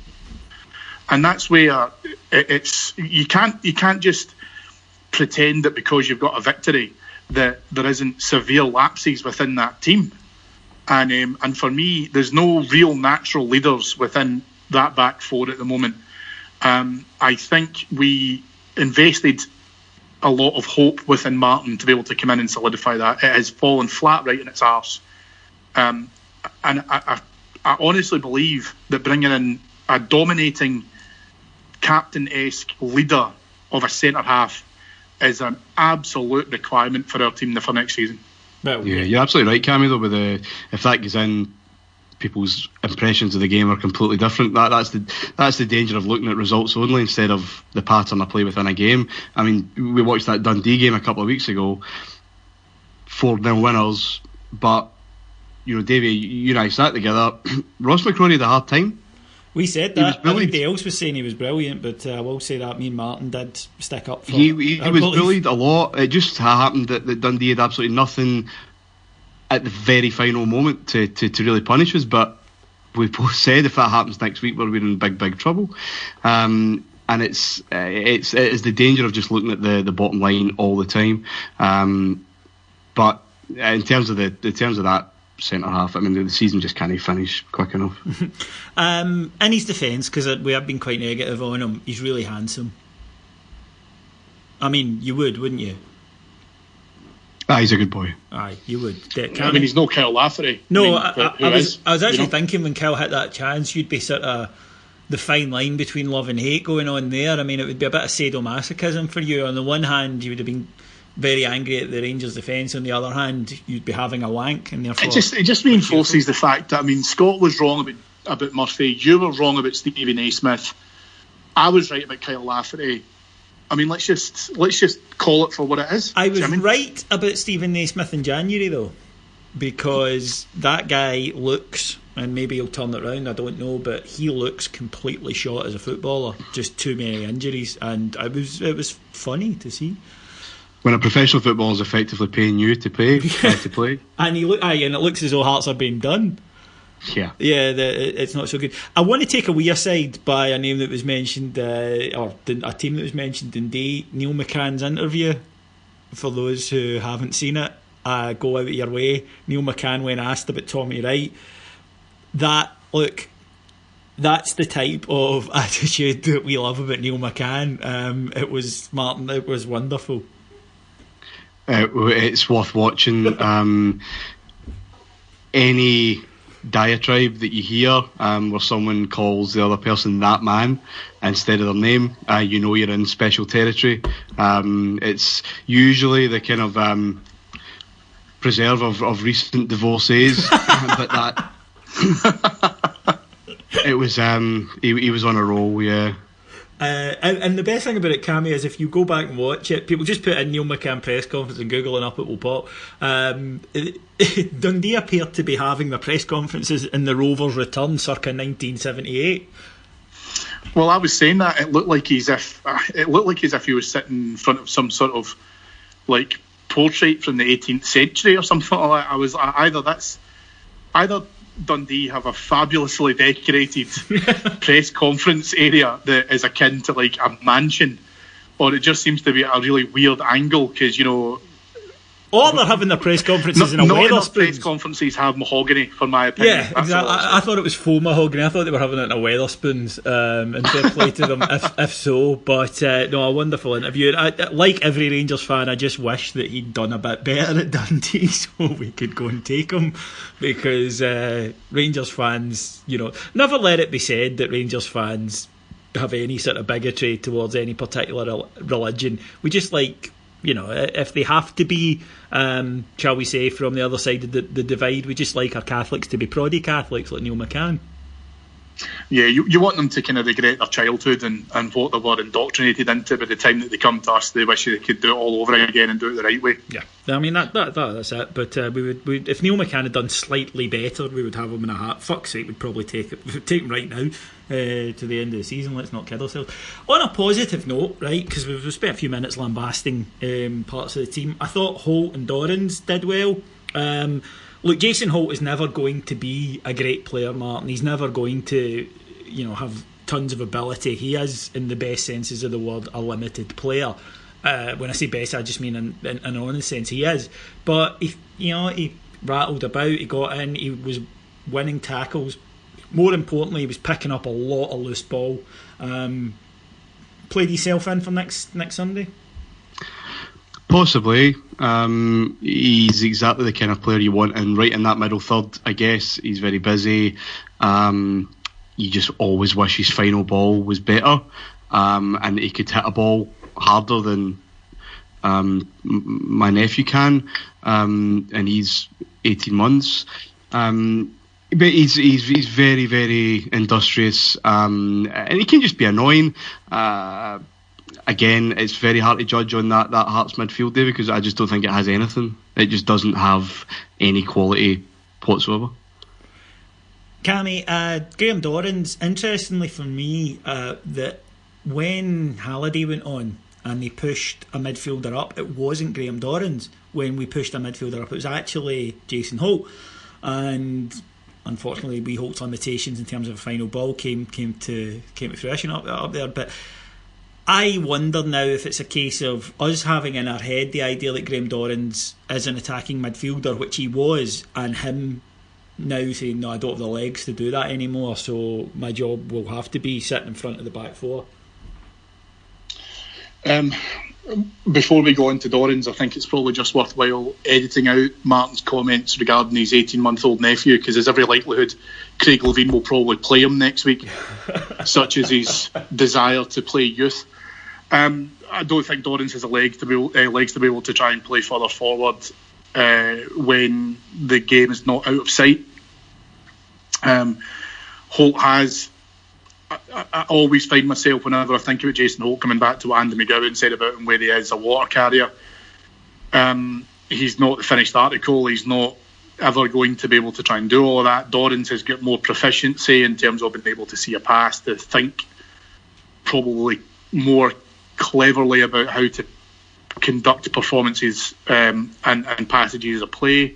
And that's where it's you can't just pretend that because you've got a victory that there isn't severe lapses within that team. And for me, there's no real natural leaders within that back four at the moment. I think we invested a lot of hope within Martin to be able to come in and solidify that. It has fallen flat right in its arse. And I honestly believe that bringing in a dominating captain-esque leader of a centre-half is an absolute requirement for our team for next season. Yeah, you're absolutely right, Cammy, though, if that goes in, people's impressions of the game are completely different. That's the danger of looking at results only instead of the pattern of play within a game. I mean, we watched that Dundee game a couple of weeks ago, 4-0 winners, but, you know, Davey, you and I sat together. Ross McCrory had a hard time. We said that. Everybody else was saying he was brilliant, but I will say that me and Martin did stick up for He was bullied a lot. It just happened that Dundee had absolutely nothing at the very final moment to really punish us. But we both said if that happens next week, we're in big trouble. And it is the danger of just looking at the bottom line all the time. But in terms of that centre half, I mean, the season just can't finish quick enough. In his defence, because we have been quite negative on him, he's really handsome. I mean, you would, wouldn't you? He's a good boy. Aye, you would. I mean, he's no Kyle Lafferty. No, I was actually thinking when Kyle hit that chance, you'd be sort of the fine line between love and hate going on there. I mean, it would be a bit of sadomasochism for you. On the one hand, you would have been very angry at the Rangers' defence. On the other hand, you'd be having a wank, and therefore it just reinforces the fact that, I mean, Scott was wrong about Murphy. You were wrong about Stephen A. Smith. I was right about Kyle Lafferty. I mean, let's just call it for what it is. I was right about Stephen Naismith in January, though, because that guy looks, and maybe he'll turn it around, I don't know, but he looks completely shot as a footballer. Just too many injuries, and it was funny to see. When a professional footballer is effectively paying you to play, and and it looks as though Hearts are being done. Yeah, it's not so good. I want to take a wee aside by a name that was mentioned, or a team that was mentioned in Neil McCann's interview. For those who haven't seen it, go out of your way. Neil McCann, when asked about Tommy Wright, that's the type of attitude that we love about Neil McCann. It was, Martin, it was wonderful. It's worth watching. Any diatribe that you hear where someone calls the other person that man instead of their name, you know you're in special territory. It's usually the kind of preserve of recent divorcees, but that it was he was on a roll, yeah. And the best thing about it, Cammy, is if you go back and watch it, people just put in Neil McCann press conference and Google and up it will pop. Dundee appeared to be having their press conferences in the Rovers' return circa 1978. Well, I was saying that it looked like as if he was sitting in front of some sort of like portrait from the 18th century or something like that. I was either Dundee have a fabulously decorated press conference area that is akin to like a mansion, or it just seems to be at a really weird angle because, you know, or they're having their press conferences in a Weatherspoons. Press conferences have mahogany, for my opinion. Yeah, exactly. I thought it was faux mahogany. I thought they were having it in a Weatherspoons, and fair play to them if so. But no, a wonderful interview. Like every Rangers fan, I just wish that he'd done a bit better at Dundee so we could go and take him. Because Rangers fans, you know, never let it be said that Rangers fans have any sort of bigotry towards any particular religion. We just like, you know, if they have to be, shall we say, from the other side of the divide, we just like our Catholics to be proddy Catholics like Neil McCann. Yeah, you want them to kind of regret their childhood and what they were indoctrinated into. By the time that they come to us, they wish they could do it all over again and do it the right way. Yeah, I mean that's it. But we if Neil McCann had done slightly better, we would have him in a hat. Fuck's sake, we'd probably take him right now to the end of the season. Let's not kid ourselves. On a positive note, right? Because we've spent a few minutes lambasting parts of the team. I thought Holt and Dorrans did well. Look, Jason Holt is never going to be a great player, Martin. He's never going to, you know, have tons of ability. He is, in the best senses of the word, a limited player. When I say best, I just mean in an honest sense. He is. But, he rattled about, he got in, he was winning tackles. More importantly, he was picking up a lot of loose ball. Played himself in for next Sunday? Possibly. He's exactly the kind of player you want, and right in that middle third, I guess. He's very busy. You just always wish his final ball was better, and he could hit a ball harder than my nephew can, and he's 18 months. But he's very, very industrious, and he can just be annoying. Again, it's very hard to judge on that Hearts midfield there because I just don't think it has anything. It just doesn't have any quality whatsoever. Cammy, Graeme Dorrans, interestingly for me, that when Halliday went on, and they pushed a midfielder up, it wasn't Graeme Dorrans. When we pushed a midfielder up, it was actually Jason Holt. And unfortunately, we Holt's limitations in terms of a final ball came to fruition up there. But I wonder now if it's a case of us having in our head the idea that Graeme Dorrans is an attacking midfielder, which he was, and him now saying, no, I don't have the legs to do that anymore, so my job will have to be sitting in front of the back four. Before we go into Dorrans, I think it's probably just worthwhile editing out Martin's comments regarding his 18-month-old nephew, because there's every likelihood Craig Levein will probably play him next week, such as his desire to play youth. I don't think Dorrans has legs to be able to try and play further forward when the game is not out of sight. Holt has. I always find myself, whenever I think about Jason Holt, coming back to what Andy McGowan said about him, where he is a water carrier. He's not the finished article. He's not ever going to be able to try and do all of that. Dorrans has got more proficiency in terms of being able to see a pass, to think probably more cleverly about how to conduct performances and passages of play.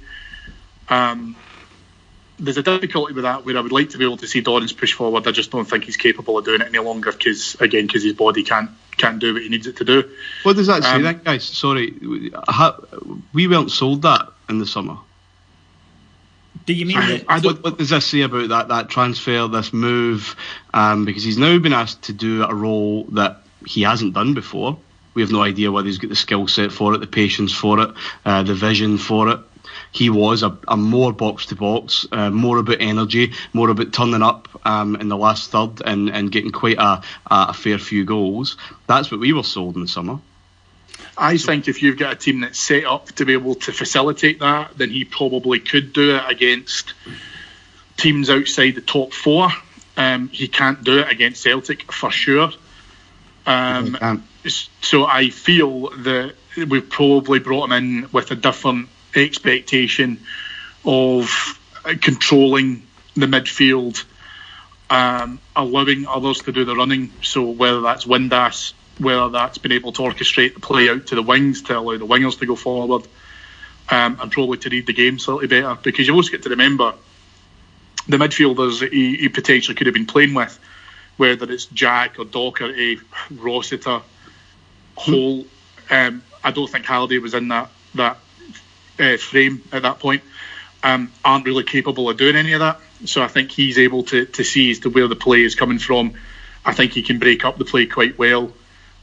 There's a difficulty with that where I would like to be able to see Dorrans push forward. I just don't think he's capable of doing it any longer because his body can't do what he needs it to do. What does that say then, guys? Sorry, we weren't sold that in the summer. Do you mean what does this say about that transfer, this move? Because he's now been asked to do a role that he hasn't done before. We have no idea whether he's got the skill set for it, the patience for it, the vision for it. He was a more box-to-box, more about energy, more about turning up in the last third and getting quite a fair few goals. That's what we were sold in the summer. I think if you've got a team that's set up to be able to facilitate that, then he probably could do it against teams outside the top four. He can't do it against Celtic for sure. So I feel that we've probably brought him in with a different expectation of controlling the midfield, allowing others to do the running. So whether that's Windass, whether that's been able to orchestrate the play out to the wings to allow the wingers to go forward, and probably to read the game slightly better, because you've also got to remember the midfielders he potentially could have been playing with, whether it's Jack or Docherty, Rossiter, Holt. I don't think Halliday was in that frame at that point. Aren't really capable of doing any of that. So I think he's able to see as to where the play is coming from. I think he can break up the play quite well.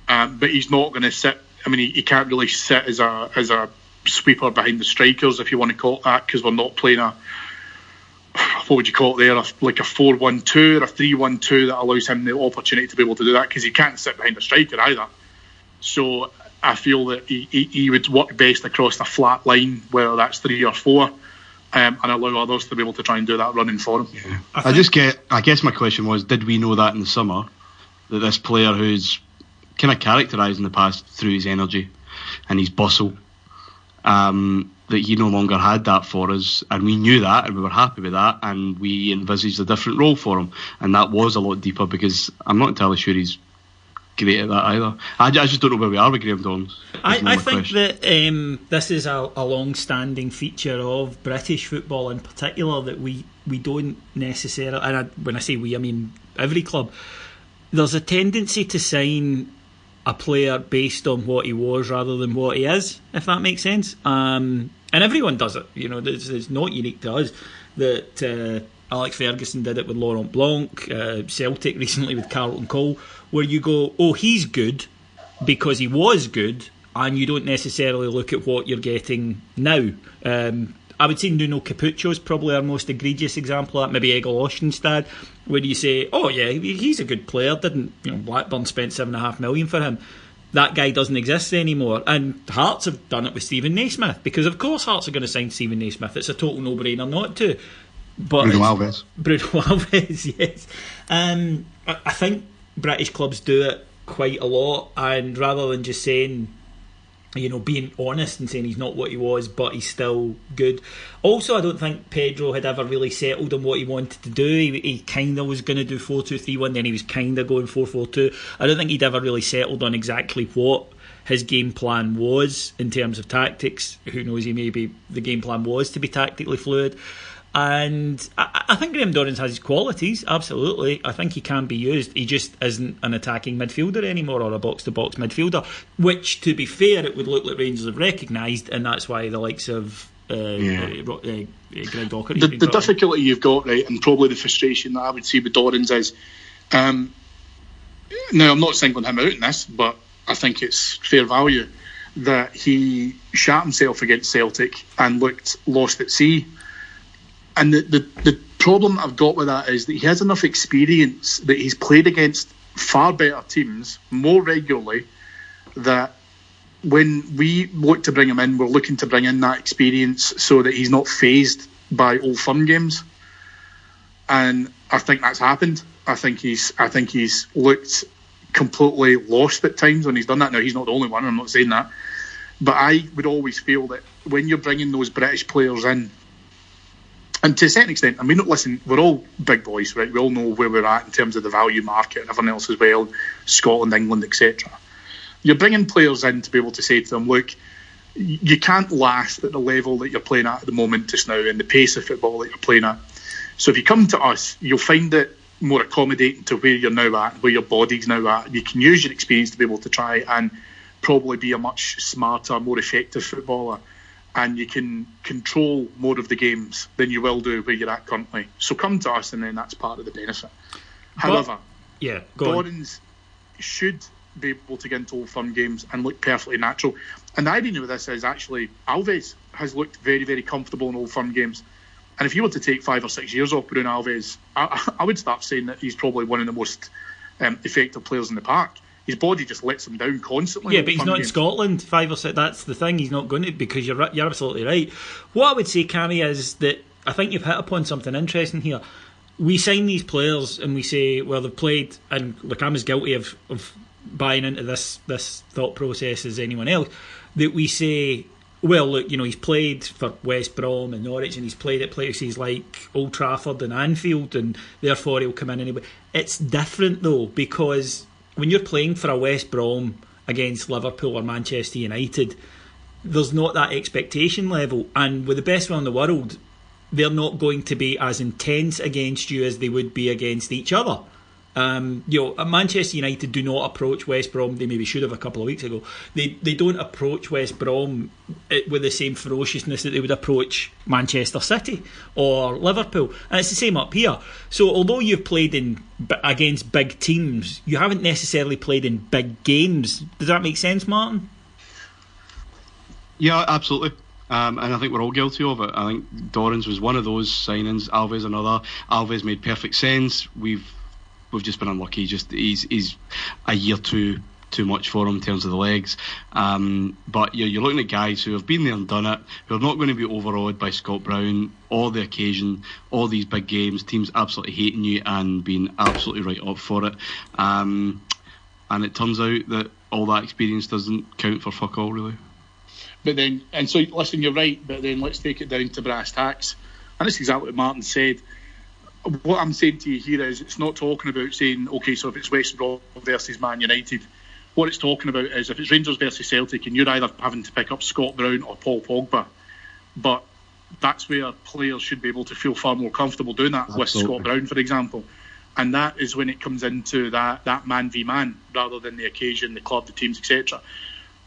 But he's not going to sit. I mean, he can't really sit as a sweeper behind the strikers, if you want to call it that, because we're not playing what would you call it there, like a 4-1-2 or a 3-1-2 that allows him the opportunity to be able to do that, because he can't sit behind a striker either. So I feel that he would work best across the flat line, whether that's 3 or 4, and allow others to be able to try and do that running for him. Yeah. I guess my question was, did we know that in the summer, that this player who's kind of characterised in the past through his energy and his bustle, that he no longer had that for us, and we knew that and we were happy with that, and we envisaged a different role for him, and that was a lot deeper, because I'm not entirely sure he's great at that either. I just don't know where we are with Graeme Dorrans. I think that this is a long-standing feature of British football in particular, that we don't necessarily, and when I say we, I mean every club, there's a tendency to sign a player based on what he was rather than what he is, if that makes sense. And everyone does it. You know, it's not unique to us. That Alex Ferguson did it with Laurent Blanc, Celtic recently with Carlton Cole, where you go, oh, he's good because he was good, and you don't necessarily look at what you're getting now. I would say Nuno Capuccio is probably our most egregious example of that, maybe Egil Ostenstad, where you say, oh yeah, he's a good player, Blackburn spent $7.5 million for him. That guy doesn't exist anymore. And Hearts have done it with Stephen Naismith, because of course Hearts are going to sign Stephen Naismith. It's a total no-brainer not to. But Bruno Alves, yes. I think British clubs do it quite a lot, and rather than just saying, being honest and saying he's not what he was, but he's still good. Also, I don't think Pedro had ever really settled on what he wanted to do. He kind of was going to do 4-2-3-1, then he was kind of going 4-4-2. I don't think he'd ever really settled on exactly what his game plan was in terms of tactics. Who knows, the game plan was to be tactically fluid. And I think Graeme Dorrans has his qualities, absolutely. I think he can be used. He just isn't an attacking midfielder anymore, or a box-to-box midfielder, which, to be fair, it would look like Rangers have recognised, and that's why the likes of Greg Docherty... The difficulty you've got, right, and probably the frustration that I would see with Dorrans is... now, I'm not singling him out in this, but I think it's fair value that he shat himself against Celtic and looked lost at sea. And the problem I've got with that is that he has enough experience that he's played against far better teams more regularly, that when we look to bring him in, we're looking to bring in that experience so that he's not fazed by Old Firm games. And I think that's happened. I think he's looked completely lost at times when he's done that. Now, he's not the only one, I'm not saying that. But I would always feel that when you're bringing those British players in, and to a certain extent, I mean, listen, we're all big boys, right? We all know where we're at in terms of the value market and everything else as well, Scotland, England, etc. You're bringing players in to be able to say to them, look, you can't last at the level that you're playing at the moment just now and the pace of football that you're playing at. So if you come to us, you'll find it more accommodating to where you're now at, where your body's now at. You can use your experience to be able to try and probably be a much smarter, more effective footballer. And you can control more of the games than you will do where you're at currently. So come to us, and then that's part of the benefit. However, Dorrans should be able to get into Old Firm games and look perfectly natural. And the irony with this is actually Alves has looked very, very comfortable in Old Firm games. And if you were to take 5 or 6 years off Bruno Alves, I would start saying that he's probably one of the most effective players in the park. His body just lets him down constantly. Yeah, but he's not in Scotland. 5 or 6. That's the thing. He's not going to, because you're absolutely right. What I would say, Cammy, is that I think you've hit upon something interesting here. We sign these players and we say, well, they've played, and look, I'm as guilty of buying into this thought process as anyone else. That we say, well, look, he's played for West Brom and Norwich, and he's played at places like Old Trafford and Anfield, and therefore he'll come in anyway. It's different though, because when you're playing for a West Brom against Liverpool or Manchester United, there's not that expectation level. And with the best one in the world, they're not going to be as intense against you as they would be against each other. Manchester United do not approach West Brom. They maybe should have a couple of weeks ago. They don't approach West Brom with the same ferociousness that they would approach Manchester City or Liverpool, and it's the same up here. So although you've played against big teams, you haven't necessarily played in big games. Does that make sense, Martyn? Yeah, absolutely. And I think we're all guilty of it. I think Dorrans was one of those signings. Alves another. Alves made perfect sense. We've just been unlucky. He's a year too much for him in terms of the legs. But you're looking at guys who have been there and done it, who are not going to be overawed by Scott Brown or the occasion, all these big games, teams absolutely hating you and being absolutely right up for it. And it turns out that all that experience doesn't count for fuck all, really. But then, and so listen, you're right, but then let's take it down to brass tacks. And that's exactly what Martyn said. What I'm saying to you here is, it's not talking about saying, okay, so if it's West Brom versus Man United, what it's talking about is if it's Rangers versus Celtic and you're either having to pick up Scott Brown or Paul Pogba, but that's where players should be able to feel far more comfortable doing that. Absolutely. With Scott Brown, for example. And that is when it comes into that man v man, rather than the occasion, the club, the teams, etc.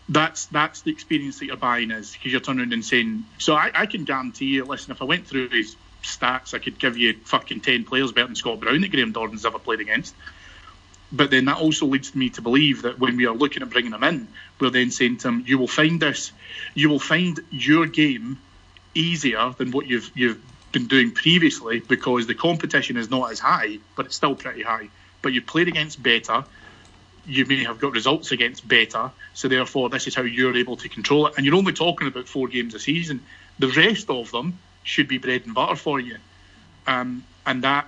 That's the experience that you're buying, is because you're turning around and saying, so I can guarantee you, listen, if I went through his stats, I could give you fucking 10 players better than Scott Brown that Graeme Dorrans ever played against. But then that also leads me to believe that when we are looking at bringing him in, we're then saying to him, you will find your game easier than what you've been doing previously, because the competition is not as high, but it's still pretty high. But you played against better, you may have got results against better, so therefore this is how you're able to control it. And you're only talking about 4 games a season. The rest of them should be bread and butter for you. And that,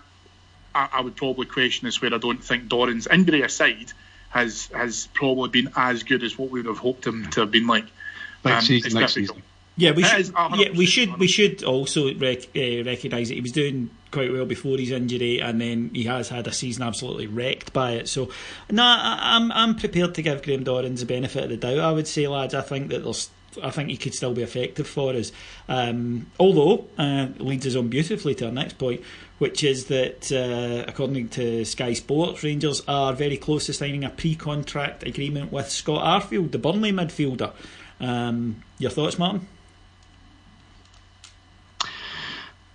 I would probably question, is where I don't think Dorrans, injury aside, has probably been as good as what we would have hoped him to have been like. Big season it's next difficult. season. Yeah, we It should. is We should also recognise that he was doing quite well before his injury, and then he has had a season absolutely wrecked by it. So, I'm prepared to give Graeme Dorrans the benefit of the doubt. I would say, lads, I think he could still be effective for us. Although leads us on beautifully to our next point, which is that according to Sky Sports, Rangers are very close to signing a pre-contract agreement with Scott Arfield, the Burnley midfielder. Your thoughts, Martyn?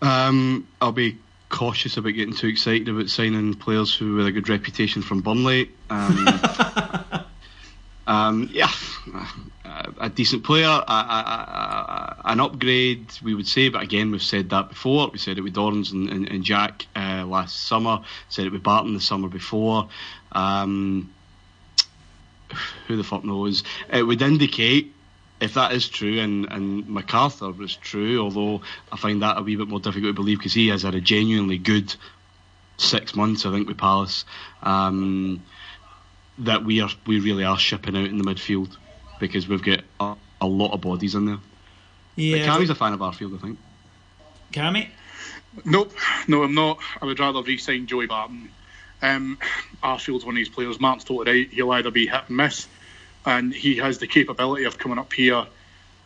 I'll be cautious about getting too excited about signing players who with a good reputation from Burnley. Yeah, a decent player, an upgrade, we would say, but again, we've said that before. We said it with Dorrans and Jack last summer, said it with Barton the summer before. Who the fuck knows? It would indicate, if that is true, and MacArthur was true, although I find that a wee bit more difficult to believe because he has had a genuinely good 6 months, I think, with Palace, that we really are shipping out in the midfield because we've got a lot of bodies in there. Yeah, Cammy's a fan of Arfield, I think. Cammy? Nope, no, I'm not. I would rather re-sign Joey Barton. Arfield's one of these players. Martin's totally right. He'll either be hit and miss, and he has the capability of coming up here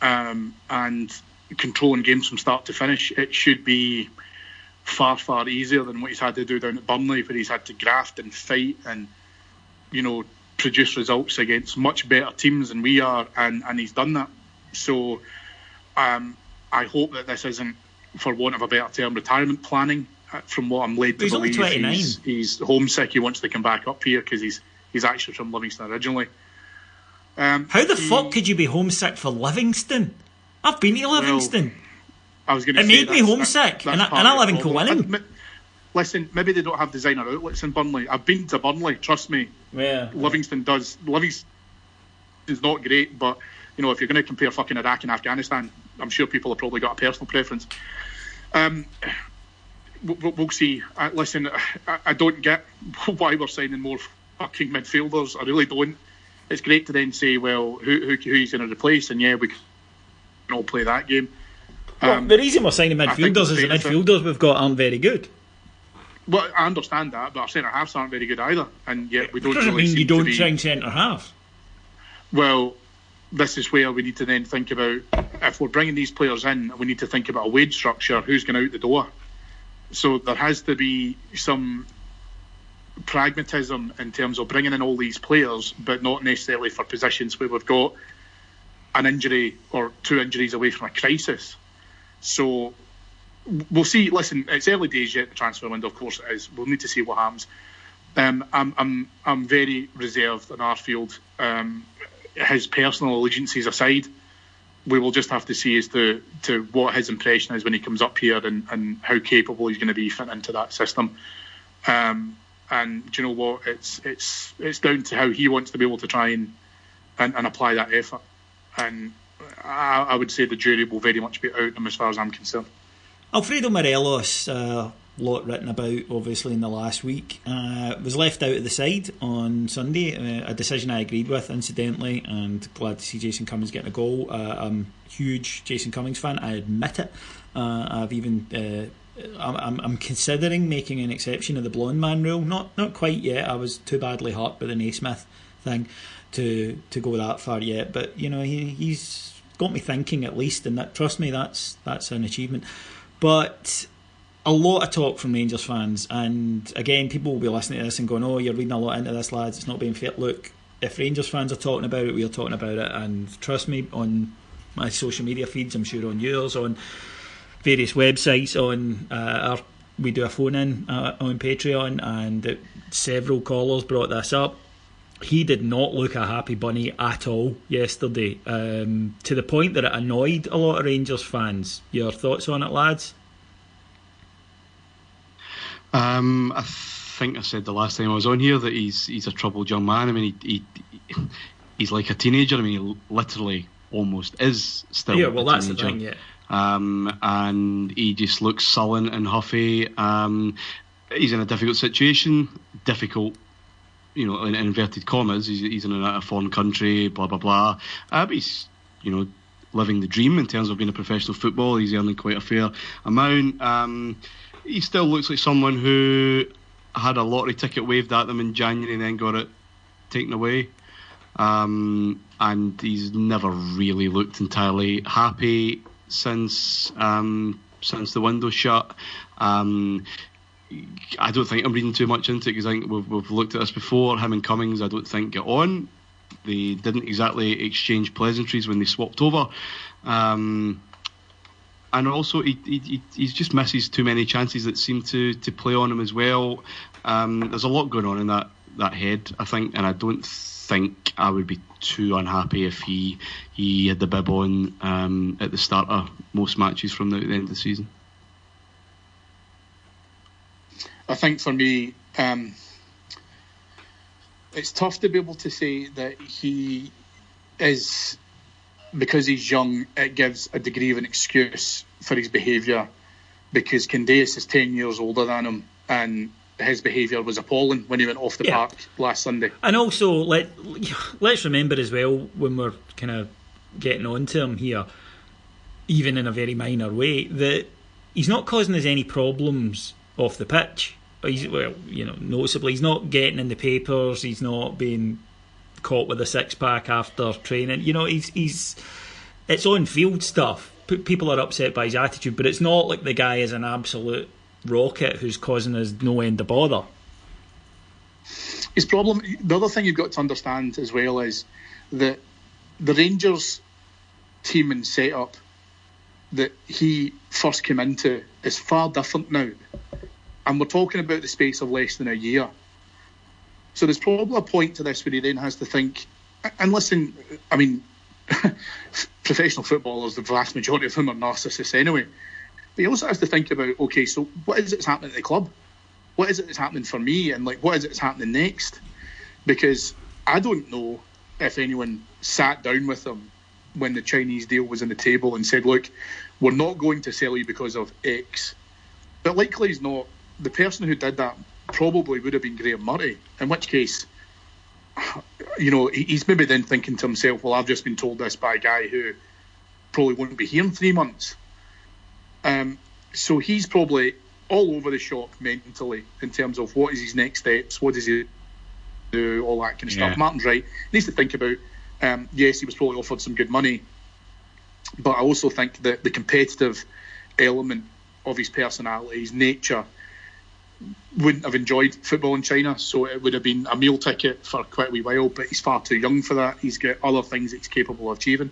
and controlling games from start to finish. It should be far, far easier than what he's had to do down at Burnley, where he's had to graft and fight and, produce results against much better teams than we are, and he's done that. So I hope that this isn't, for want of a better term, retirement planning. From what I'm led to believe, only 29. He's homesick. He wants to come back up here because he's actually from Livingston originally. How the fuck could you be homesick for Livingston? I've been to Livingston. I was going to say it made me homesick, and I live in Colinham. Listen, maybe they don't have designer outlets in Burnley. I've been to Burnley, trust me. Yeah. Livingston does. Livingston is not great, but if you're going to compare fucking Iraq and Afghanistan, I'm sure people have probably got a personal preference. We'll see. Listen, I don't get why we're signing more fucking midfielders. I really don't. It's great to then say, well, who he's going to replace, and yeah, we can all play that game. Well, the reason we're signing midfielders is the midfielders we've got aren't very good. Well, I understand that, but our centre halves aren't very good either, and yet we don't. It doesn't really mean you don't sign centre half. Well, this is where we need to then think about, if we're bringing these players in, we need to think about a wage structure. Who's going out the door? So there has to be some pragmatism in terms of bringing in all these players, but not necessarily for positions where we've got an injury or two injuries away from a crisis. So we'll see. Listen, it's early days yet. The transfer window, of course, it is. We'll need to see what happens. I'm very reserved on Arfield. His personal allegiances aside, we will just have to see as to what his impression is when he comes up here and how capable he's going to be fitting into that system. And do you know what? It's down to how he wants to be able to try and apply that effort. And I would say the jury will very much be out on him as far as I'm concerned. Alfredo Morelos, lot written about obviously in the last week, was left out of the side on Sunday, a decision I agreed with incidentally, and glad to see Jason Cummings getting a goal. I'm a huge Jason Cummings fan, I admit it. I've even I'm considering making an exception of the blonde man rule, not quite yet. I was too badly hurt by the Naismith thing to go that far yet, but he's got me thinking at least, and that, trust me, that's an achievement. But a lot of talk from Rangers fans, and again, people will be listening to this and going, oh, you're reading a lot into this, lads, it's not being fair. Look, if Rangers fans are talking about it, we're talking about it, and trust me, on my social media feeds, I'm sure on yours, on various websites, on we do a phone-in on Patreon, and several callers brought this up. He did not look a happy bunny at all yesterday, to the point that it annoyed a lot of Rangers fans. Your thoughts on it, lads? I think I said the last time I was on here that he's a troubled young man. I mean, he's like a teenager. I mean, he literally almost is still a teenager. That's the thing, yeah. And he just looks sullen and huffy. He's in a difficult situation. Difficult, in inverted commas. He's in a foreign country, blah blah blah. But he's, living the dream in terms of being a professional footballer. He's earning quite a fair amount. He still looks like someone who had a lottery ticket waved at them in January and then got it taken away. And he's never really looked entirely happy since the window shut. I don't think I'm reading too much into it, because I think we've looked at this before. Him and Cummings, I don't think, get on. They didn't exactly exchange pleasantries when they swapped over. And also, he just misses too many chances that seem to play on him as well. There's a lot going on in that head, I think, and I don't think I would be too unhappy if he had the bib on at the start of most matches from the end of the season. I think for me, it's tough to be able to say that he is, because he's young, it gives a degree of an excuse for his behaviour, because Candace is 10 years older than him, and his behaviour was appalling when he went off the park last Sunday. And also, let's remember as well, when we're kind of getting on to him here, even in a very minor way, that he's not causing us any problems off the pitch. Noticeably, he's not getting in the papers. He's not being caught with a six-pack after training. He's it's on-field stuff. People are upset by his attitude, but it's not like the guy is an absolute rocket who's causing us no end of bother. His problem, the other thing you've got to understand as well, is that the Rangers team and setup that he first came into is far different now. And we're talking about the space of less than a year. So there's probably a point to this where he then has to think, and listen, I mean, professional footballers, the vast majority of them are narcissists anyway. But he also has to think about, okay, so what is it that's happening at the club? What is it that's happening for me? And what is it that's happening next? Because I don't know if anyone sat down with him when the Chinese deal was on the table and said, look, we're not going to sell you because of X. But likely is not. The person who did that probably would have been Graeme Murty, in which case, he's maybe then thinking to himself, well, I've just been told this by a guy who probably won't be here in 3 months. So he's probably all over the shop mentally in terms of what is his next steps, what does he do, all that kind of stuff. Martin's right. He needs to think about, yes, he was probably offered some good money, but I also think that the competitive element of his personality, his nature, wouldn't have enjoyed football in China, so it would have been a meal ticket for quite a wee while, but he's far too young for that. He's got other things that he's capable of achieving.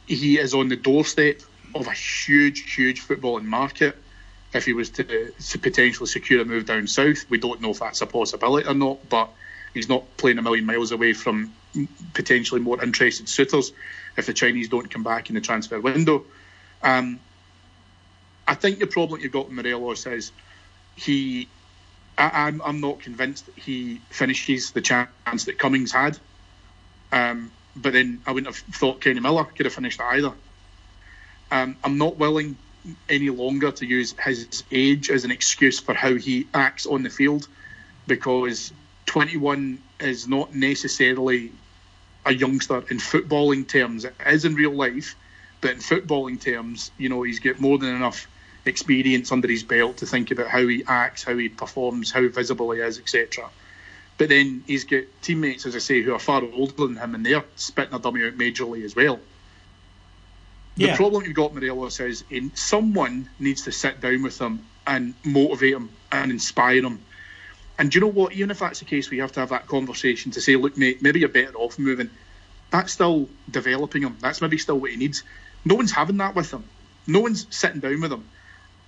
He is on the doorstep of a huge footballing market. If he was to potentially secure a move down south, we don't know if that's a possibility or not, but he's not playing a million miles away from potentially more interested suitors if the Chinese don't come back in the transfer window. I think the problem you've got with Morelos is I'm not convinced that he finishes the chance that Cummings had. But then I wouldn't have thought Kenny Miller could have finished it either. I'm not willing any longer to use his age as an excuse for how he acts on the field, because 21 is not necessarily a youngster in footballing terms. It is in real life, but in footballing terms, he's got more than enough experience under his belt to think about how he acts, how he performs, how visible he is, etc. But then he's got teammates, as I say, who are far older than him, and they're spitting a dummy out majorly as well. The problem you've got, Morelos, is someone needs to sit down with him and motivate him and inspire him. And do you know what? Even if that's the case, we have to have that conversation to say, look, mate, maybe you're better off moving. That's still developing him. That's maybe still what he needs. No one's having that with him. No one's sitting down with him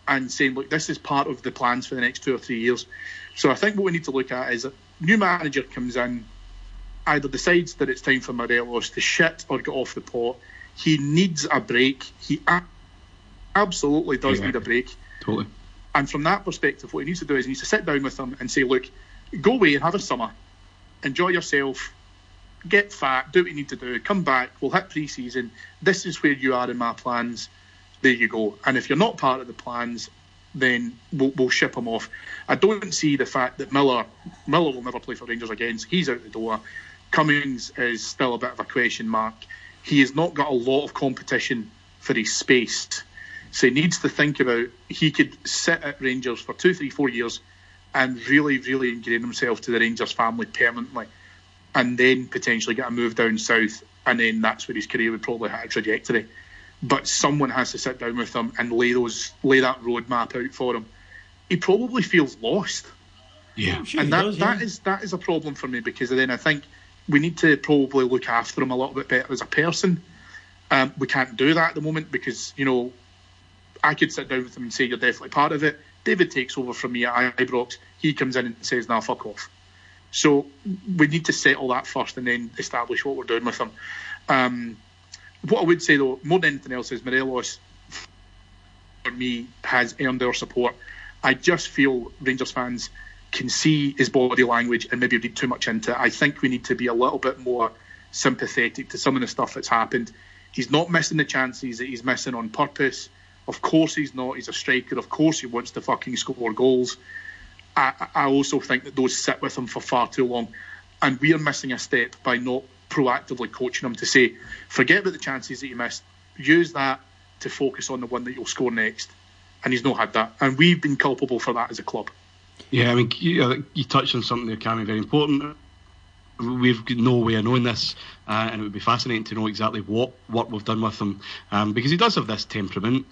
and saying, look, this is part of the plans for the next 2 or 3 years. So I think what we need to look at is a new manager comes in, either decides that it's time for Morelos to shit or get off the pot. He needs a break. He absolutely does need a break. Totally. And from that perspective, what he needs to do is he needs to sit down with him and say, look, go away and have a summer. Enjoy yourself. Get fat. Do what you need to do. Come back. We'll hit pre-season. This is where you are in my plans. There you go. And if you're not part of the plans, then we'll ship him off. I don't see the fact that Miller will never play for Rangers again. So he's out the door. Cummings is still a bit of a question mark. he has not got a lot of competition for his space. So he needs to think about, he could sit at Rangers for 2, 3, 4 years and really, really ingrain himself to the Rangers family permanently, and then potentially get a move down south, and then that's where his career would probably hit a trajectory. But someone has to sit down with him and lay that roadmap out for him. He probably feels lost. Yeah, sure, and that is a problem for me, because then I think we need to probably look after him a little bit better as a person. We can't do that at the moment because, I could sit down with him and say, you're definitely part of it. David takes over from me at Ibrox. He comes in and says, nah, fuck off. So we need to settle that first and then establish what we're doing with him. What I would say, though, more than anything else, is Morelos, for me, has earned our support. I just feel Rangers fans can see his body language and maybe read too much into it. I think we need to be a little bit more sympathetic to some of the stuff that's happened. He's not missing the chances that he's missing on purpose. Of course he's not. He's a striker. Of course he wants to fucking score goals. I also think that those sit with him for far too long. And we are missing a step by not proactively coaching him to say, forget about the chances that you missed. Use that to focus on the one that you'll score next. And he's not had that. And we've been culpable for that as a club. Yeah, I mean, you touched on something there, Cammy, very important. We've got no way of knowing this, and it would be fascinating to know exactly what we've done with him, because he does have this temperament,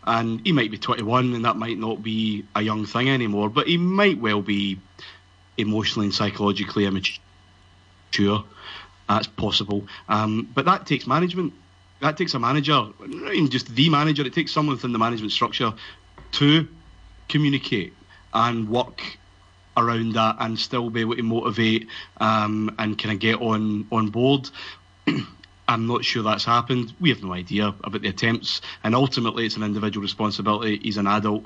and he might be 21, and that might not be a young thing anymore, but he might well be emotionally and psychologically immature. That's possible, but that takes management. That takes a manager, not even just the manager. It takes someone within the management structure to communicate and work around that and still be able to motivate and kind of get on board. I'm not sure that's happened. We have no idea about the attempts, and ultimately it's an individual responsibility. He's an adult.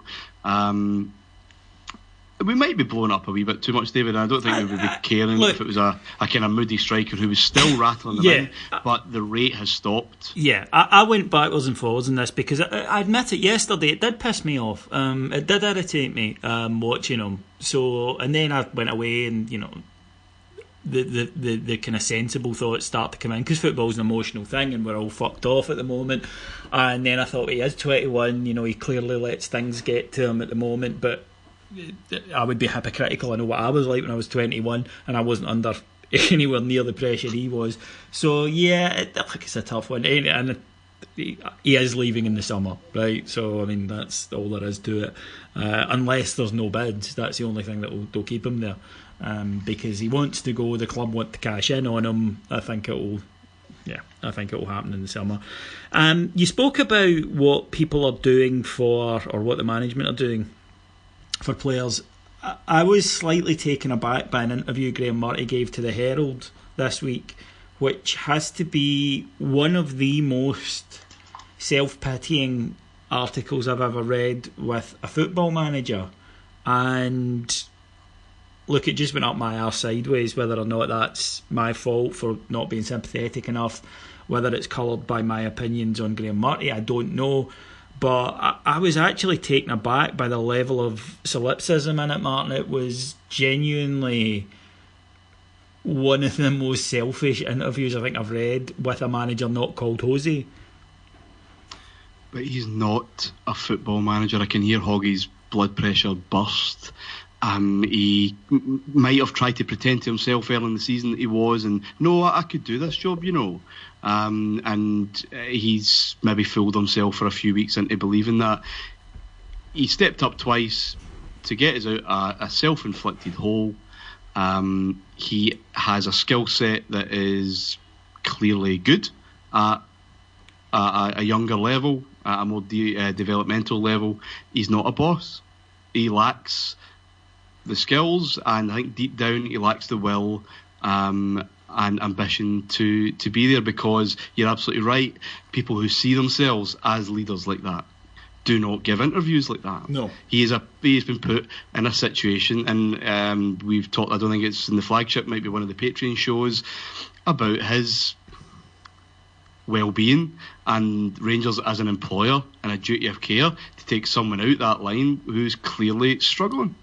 We might be blowing up a wee bit too much, David. I don't think we would be caring if it was a kind of moody striker who was still rattling them in, but the rate has stopped. Yeah, I went backwards and forwards in this because I admit it, yesterday it did piss me off. It did irritate me watching him. So, and then I went away and, the kind of sensible thoughts start to come in, because football's an emotional thing and we're all fucked off at the moment. And then I thought, he is 21, he clearly lets things get to him at the moment, but I would be hypocritical. I know what I was like when I was 21 and I wasn't under anywhere near the pressure he was. So yeah, it's a tough one, and he is leaving in the summer, right? So I mean, that's all there is to it, unless there's no bids. That's the only thing that will keep him there, because he wants to go. The club want to cash in on him. I think it will happen in the summer. You spoke about what people are doing or what the management are doing for players. I was slightly taken aback by an interview Graeme Murty gave to the Herald this week, which has to be one of the most self-pitying articles I've ever read with a football manager. And look, it just went up my arse sideways, whether or not that's my fault for not being sympathetic enough, whether it's coloured by my opinions on Graeme Murty, I don't know. But I was actually taken aback by the level of solipsism in it, Martyn. It was genuinely one of the most selfish interviews I think I've read with a manager not called Jose. But he's not a football manager. I can hear Hoggy's blood pressure burst. He might have tried to pretend to himself early in the season that he was, and no, I could do this job, and he's maybe fooled himself for a few weeks into believing that. He stepped up twice to get us out a self-inflicted hole. He has a skill set that is clearly good at a younger level, at a more developmental level. He's not a boss. He lacks the skills, and I think deep down he lacks the will and ambition to be there, because you're absolutely right, people who see themselves as leaders like that do not give interviews like that. No. He's been put in a situation, and we've talked, I don't think it's in the flagship, might be one of the Patreon shows, about his well-being and Rangers as an employer and a duty of care to take someone out that line who's clearly struggling.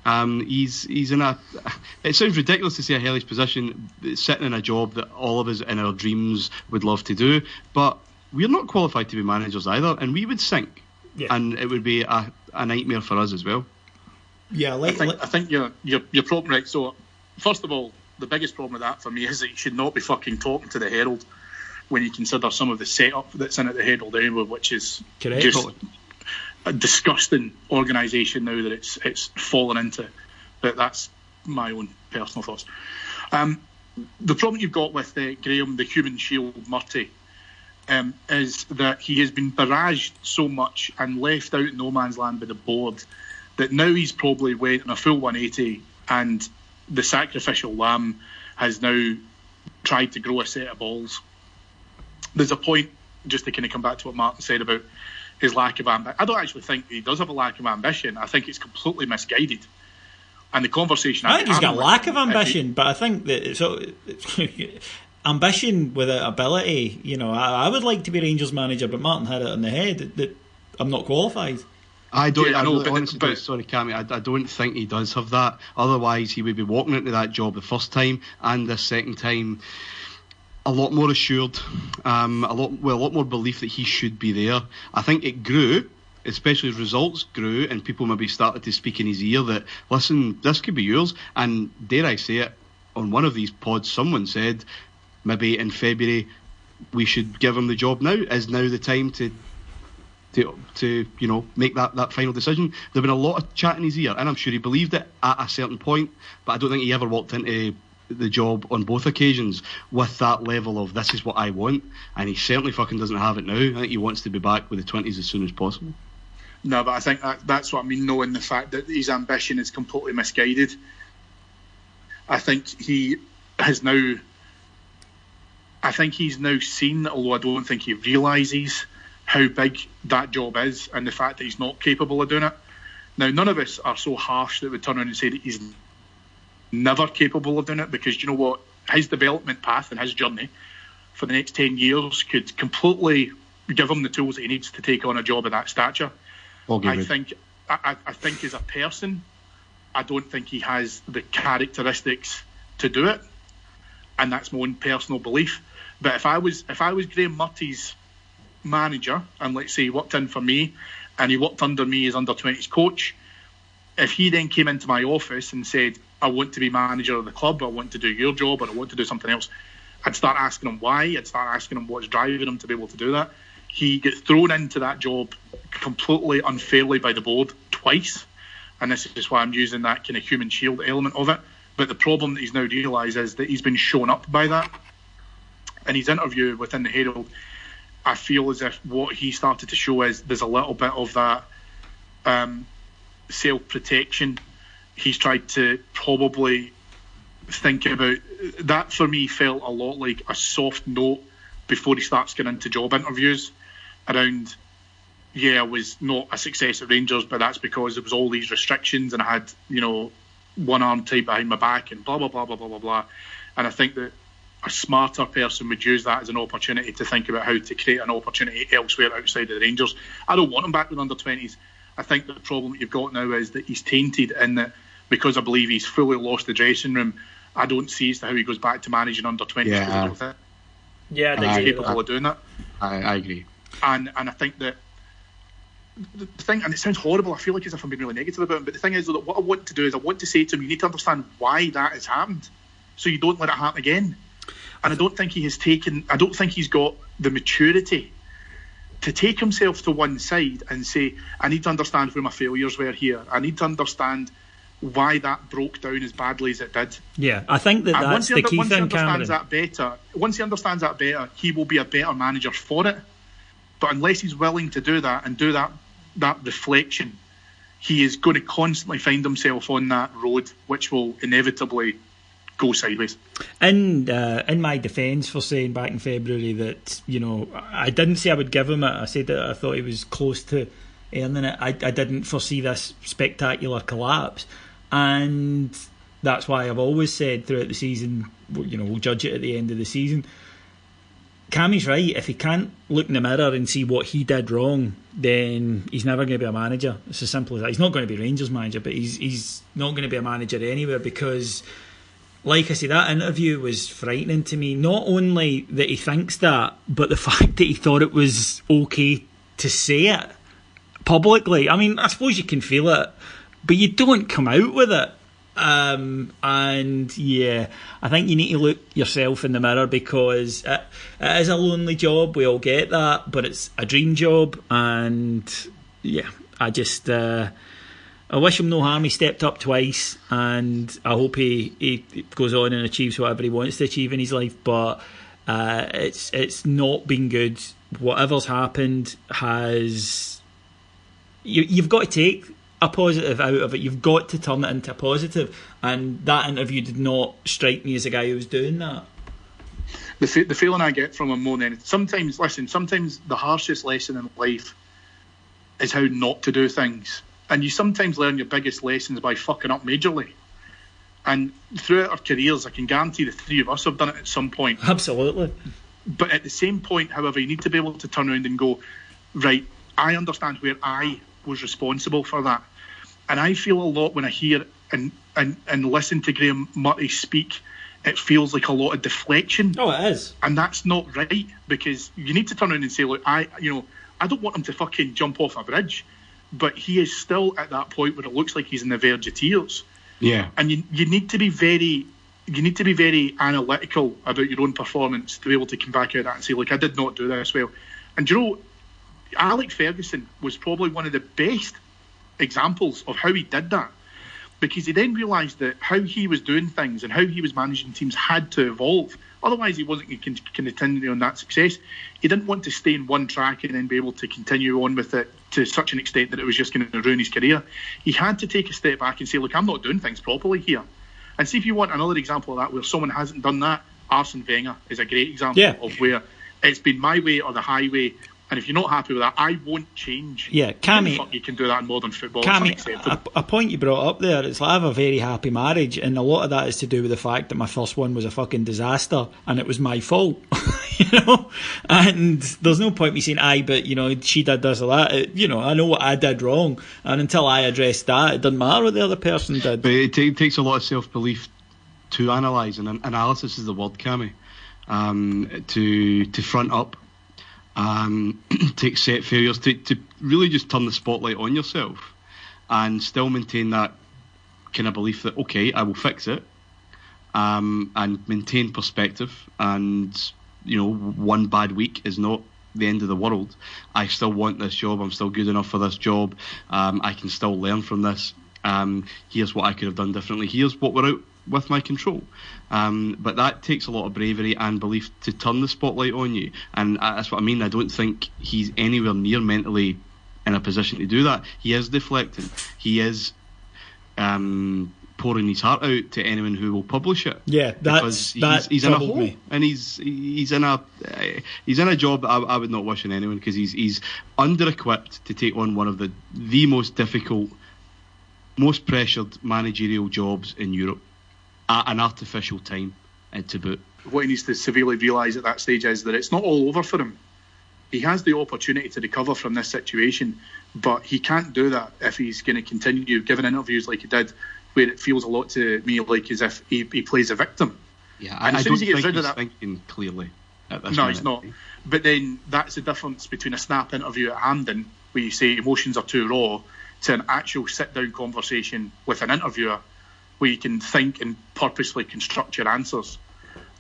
He's in a. It sounds ridiculous to say a hellish position, sitting in a job that all of us in our dreams would love to do, but we're not qualified to be managers either, and we would sink, and it would be a nightmare for us as well. Yeah, I think you're probably right. So, first of all, the biggest problem with that for me is that you should not be fucking talking to the Herald when you consider some of the setup that's in at the Herald anyway, which is just a disgusting organisation now that it's fallen into. But that's my own personal thoughts. The problem you've got with Graeme, the human shield Murty, is that he has been barraged so much and left out in no man's land by the board that now he's probably went on a full 180, and the sacrificial lamb has now tried to grow a set of balls. There's a point, just to kind of come back to what Martyn said about his lack of ambition. I don't actually think he does have a lack of ambition. I think it's completely misguided. And the conversation... I think he's got a lack of ambition, but I think that ambition without ability, I would like to be Rangers manager, but Martyn had it on the head that I'm not qualified. Honestly, sorry, Cammy, I don't think he does have that. Otherwise, he would be walking into that job the first time and the second time a lot more assured, a lot more belief that he should be there. I think it grew, especially as results grew, and people maybe started to speak in his ear that, listen, this could be yours. And dare I say it, on one of these pods, someone said maybe in February we should give him the job now. Is now the time to make that final decision? There've been a lot of chat in his ear, and I'm sure he believed it at a certain point, but I don't think he ever walked into the job on both occasions with that level of this is what I want, and he certainly fucking doesn't have it now. I think he wants to be back with the 20s as soon as possible. No, but I think that's what I mean, knowing the fact that his ambition is completely misguided. I think he's now seen, although I don't think he realises how big that job is and the fact that he's not capable of doing it. Now, none of us are so harsh that we turn around and say that he's never capable of doing it, because you know what? His development path and his journey for the next 10 years could completely give him the tools that he needs to take on a job of that stature. I think as a person, I don't think he has the characteristics to do it, and that's my own personal belief. But if I was Graeme Murty's manager, and let's say he worked in for me and he worked under me as under-20s coach, if he then came into my office and said, I want to be manager of the club, I want to do your job, or I want to do something else, I'd start asking him why, I'd start asking him what's driving him to be able to do that. He gets thrown into that job completely unfairly by the board twice, and this is why I'm using that kind of human shield element of it. But the problem that he's now realised is that he's been shown up by that. In his interview within the Herald, I feel as if what he started to show is there's a little bit of that self-protection. He's tried to probably think about that. For me, felt a lot like a soft note before he starts getting into job interviews around, I was not a success at Rangers, but that's because there was all these restrictions and I had, one arm tied behind my back and blah, blah, blah, blah, blah, blah, blah. And I think that a smarter person would use that as an opportunity to think about how to create an opportunity elsewhere outside of the Rangers. I don't want him back with under-20s. I think the problem that you've got now is that he's tainted in that, because I believe he's fully lost the dressing room, I don't see as to how he goes back to managing under-20s. Yeah, he's capable of doing that. I agree. And I think that the thing, and it sounds horrible, I feel like as if I'm being really negative about him, but the thing is that what I want to do is I want to say to him, you need to understand why that has happened so you don't let it happen again. And I don't think he's got the maturity to take himself to one side and say, I need to understand where my failures were here. I need to understand why that broke down as badly as it did. Yeah, I think that's the key thing, Cameron. Once he understands that better, he will be a better manager for it. But unless he's willing to do that and do that reflection, he is going to constantly find himself on that road, which will inevitably go sideways. In my defence for saying back in February that, I didn't say I would give him it. I said that I thought he was close to earning it. I didn't foresee this spectacular collapse. And that's why I've always said throughout the season, we'll judge it at the end of the season. Cammy's right. If he can't look in the mirror and see what he did wrong, then he's never going to be a manager. It's as simple as that. He's not going to be Rangers manager, but he's not going to be a manager anywhere, because, like I say, that interview was frightening to me. Not only that he thinks that, but the fact that he thought it was okay to say it publicly. I mean, I suppose you can feel it, but you don't come out with it. And yeah, I think you need to look yourself in the mirror, because it is a lonely job. We all get that, but it's a dream job. And yeah, I just I wish him no harm. He stepped up twice, and I hope he goes on and achieves whatever he wants to achieve in his life. But it's not been good. Whatever's happened has you've got to take a positive out of it. You've got to turn it into a positive, and that interview did not strike me as a guy who was doing that. The feeling I get from him more than sometimes the harshest lesson in life is how not to do things, and you sometimes learn your biggest lessons by fucking up majorly. And throughout our careers, I can guarantee the three of us have done it at some point. Absolutely. But at the same point, however, you need to be able to turn around and go, right, I understand where I was responsible for that. And I feel a lot when I hear and listen to Graeme Murty speak, it feels like a lot of deflection. Oh, it is. And that's not right, because you need to turn around and say, look, I don't want him to fucking jump off a bridge, but he is still at that point where it looks like he's on the verge of tears. Yeah. And you need to be very analytical about your own performance to be able to come back out of that and say, look, I did not do this well. And Alex Ferguson was probably one of the best examples of how he did that, because he then realised that how he was doing things and how he was managing teams had to evolve. Otherwise, he wasn't going to continue on that success. He didn't want to stay in one track and then be able to continue on with it to such an extent that it was just going to ruin his career. He had to take a step back and say, look, I'm not doing things properly here. And see if you want another example of that where someone hasn't done that. Arsene Wenger is a great example of where it's been my way or the highway. And if you're not happy with that, I won't change. Yeah, Cammy, fuck you can do that in modern football. Cammy, a point you brought up there, it's like I have a very happy marriage, and a lot of that is to do with the fact that my first one was a fucking disaster, and it was my fault. And there's no point me saying, but she did this or that. I know what I did wrong, and until I address that, it doesn't matter what the other person did. But it takes a lot of self-belief to analyse, and analysis is the word, Cammy, to front up. To accept failures, to really just turn the spotlight on yourself and still maintain that kind of belief that, okay, I will fix it, and maintain perspective, and one bad week is not the end of the world. I still want this job, I'm still good enough for this job, I can still learn from this, here's what I could have done differently, here's what we're out with my control. But that takes a lot of bravery and belief to turn the spotlight on you, and that's what I mean. I don't think he's anywhere near mentally in a position to do that. He is deflecting, he is pouring his heart out to anyone who will publish it. Yeah, he's in a hole, and he's in a job that I would not wish on anyone, because he's under-equipped to take on one of the most difficult, most pressured managerial jobs in Europe at an artificial time to boot. What he needs to severely realise at that stage is that it's not all over for him. He has the opportunity to recover from this situation, but he can't do that if he's going to continue giving interviews like he did, where it feels a lot to me like as if he plays a victim. Yeah, and I don't think he's thinking clearly at this minute. He's not. But then that's the difference between a snap interview at Hampden, where you say emotions are too raw, to an actual sit-down conversation with an interviewer where you can think and purposely construct your answers.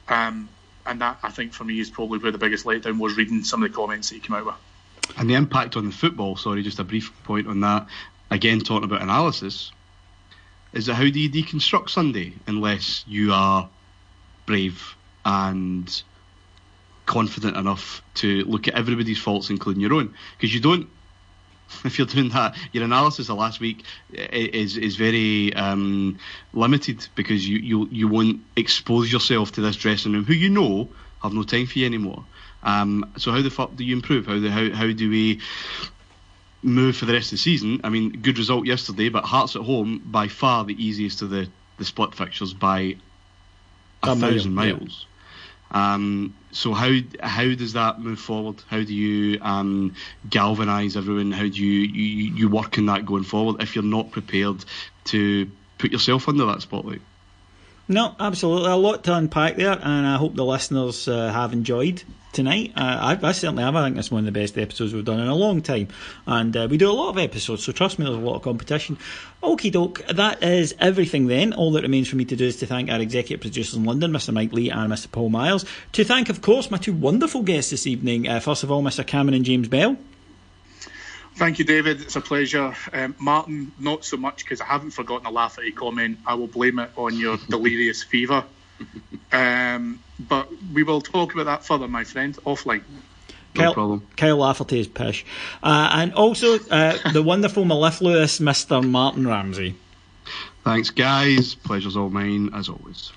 And that, I think, for me, is probably where the biggest letdown was, reading some of the comments that he came out with. And the impact on the football, just a brief point on that, again, talking about analysis, is that how do you deconstruct Sunday unless you are brave and confident enough to look at everybody's faults, including your own? Because you don't, if you're doing that, your analysis of last week is very limited, because you won't expose yourself to this dressing room who have no time for you anymore. So how the fuck do you improve? How do we move for the rest of the season? I mean, good result yesterday, but Hearts at home, by far the easiest of the split fixtures by 1,000 miles. So how does that move forward? How do you galvanise everyone? How do you work on that going forward if you're not prepared to put yourself under that spotlight? No, absolutely. A lot to unpack there, and I hope the listeners have enjoyed tonight. I certainly have. I think it's one of the best episodes we've done in a long time, and we do a lot of episodes, so trust me, there's a lot of competition. Okie doke, that is everything then. All that remains for me to do is to thank our executive producers in London, Mr. Mike Lee and Mr. Paul Miles. To thank, of course, my two wonderful guests this evening. First of all, Mr. Cameron and James Bell. Thank you, David. It's a pleasure. Martin, not so much, because I haven't forgotten a laugh at a comment. I will blame it on your delirious fever. But we will talk about that further, my friend, offline. No problem. Kyle Lafferty is pish. And also the wonderful mellifluous Mr. Martin Ramsey. Thanks, guys. Pleasure's all mine, as always.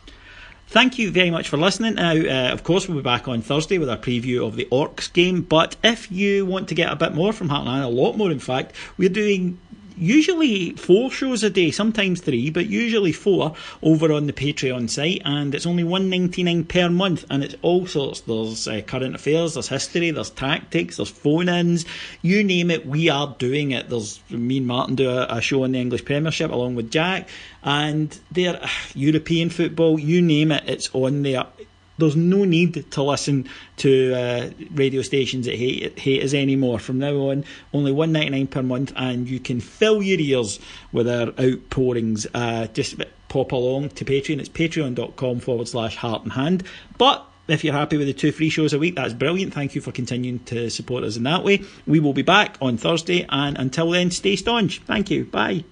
Thank you very much for listening. Now, of course, we'll be back on Thursday with our preview of the Orcs game. But if you want to get a bit more from Heart and Hand, a lot more in fact, we're doing usually 4 shows a day, sometimes 3, but usually 4 over on the Patreon site, and it's only $1.99 per month, and it's all sorts. There's current affairs, there's history, there's tactics, there's phone-ins, you name it, we are doing it. There's me and Martin do a show in the English Premiership along with Jack, and they're European football, you name it, it's on there. There's no need to listen to radio stations that hate us anymore. From now on, only $1.99 per month, and you can fill your ears with our outpourings. Just pop along to Patreon. It's patreon.com/Heart and Hand. But if you're happy with the 2 free shows a week, that's brilliant. Thank you for continuing to support us in that way. We will be back on Thursday, and until then, stay staunch. Thank you. Bye.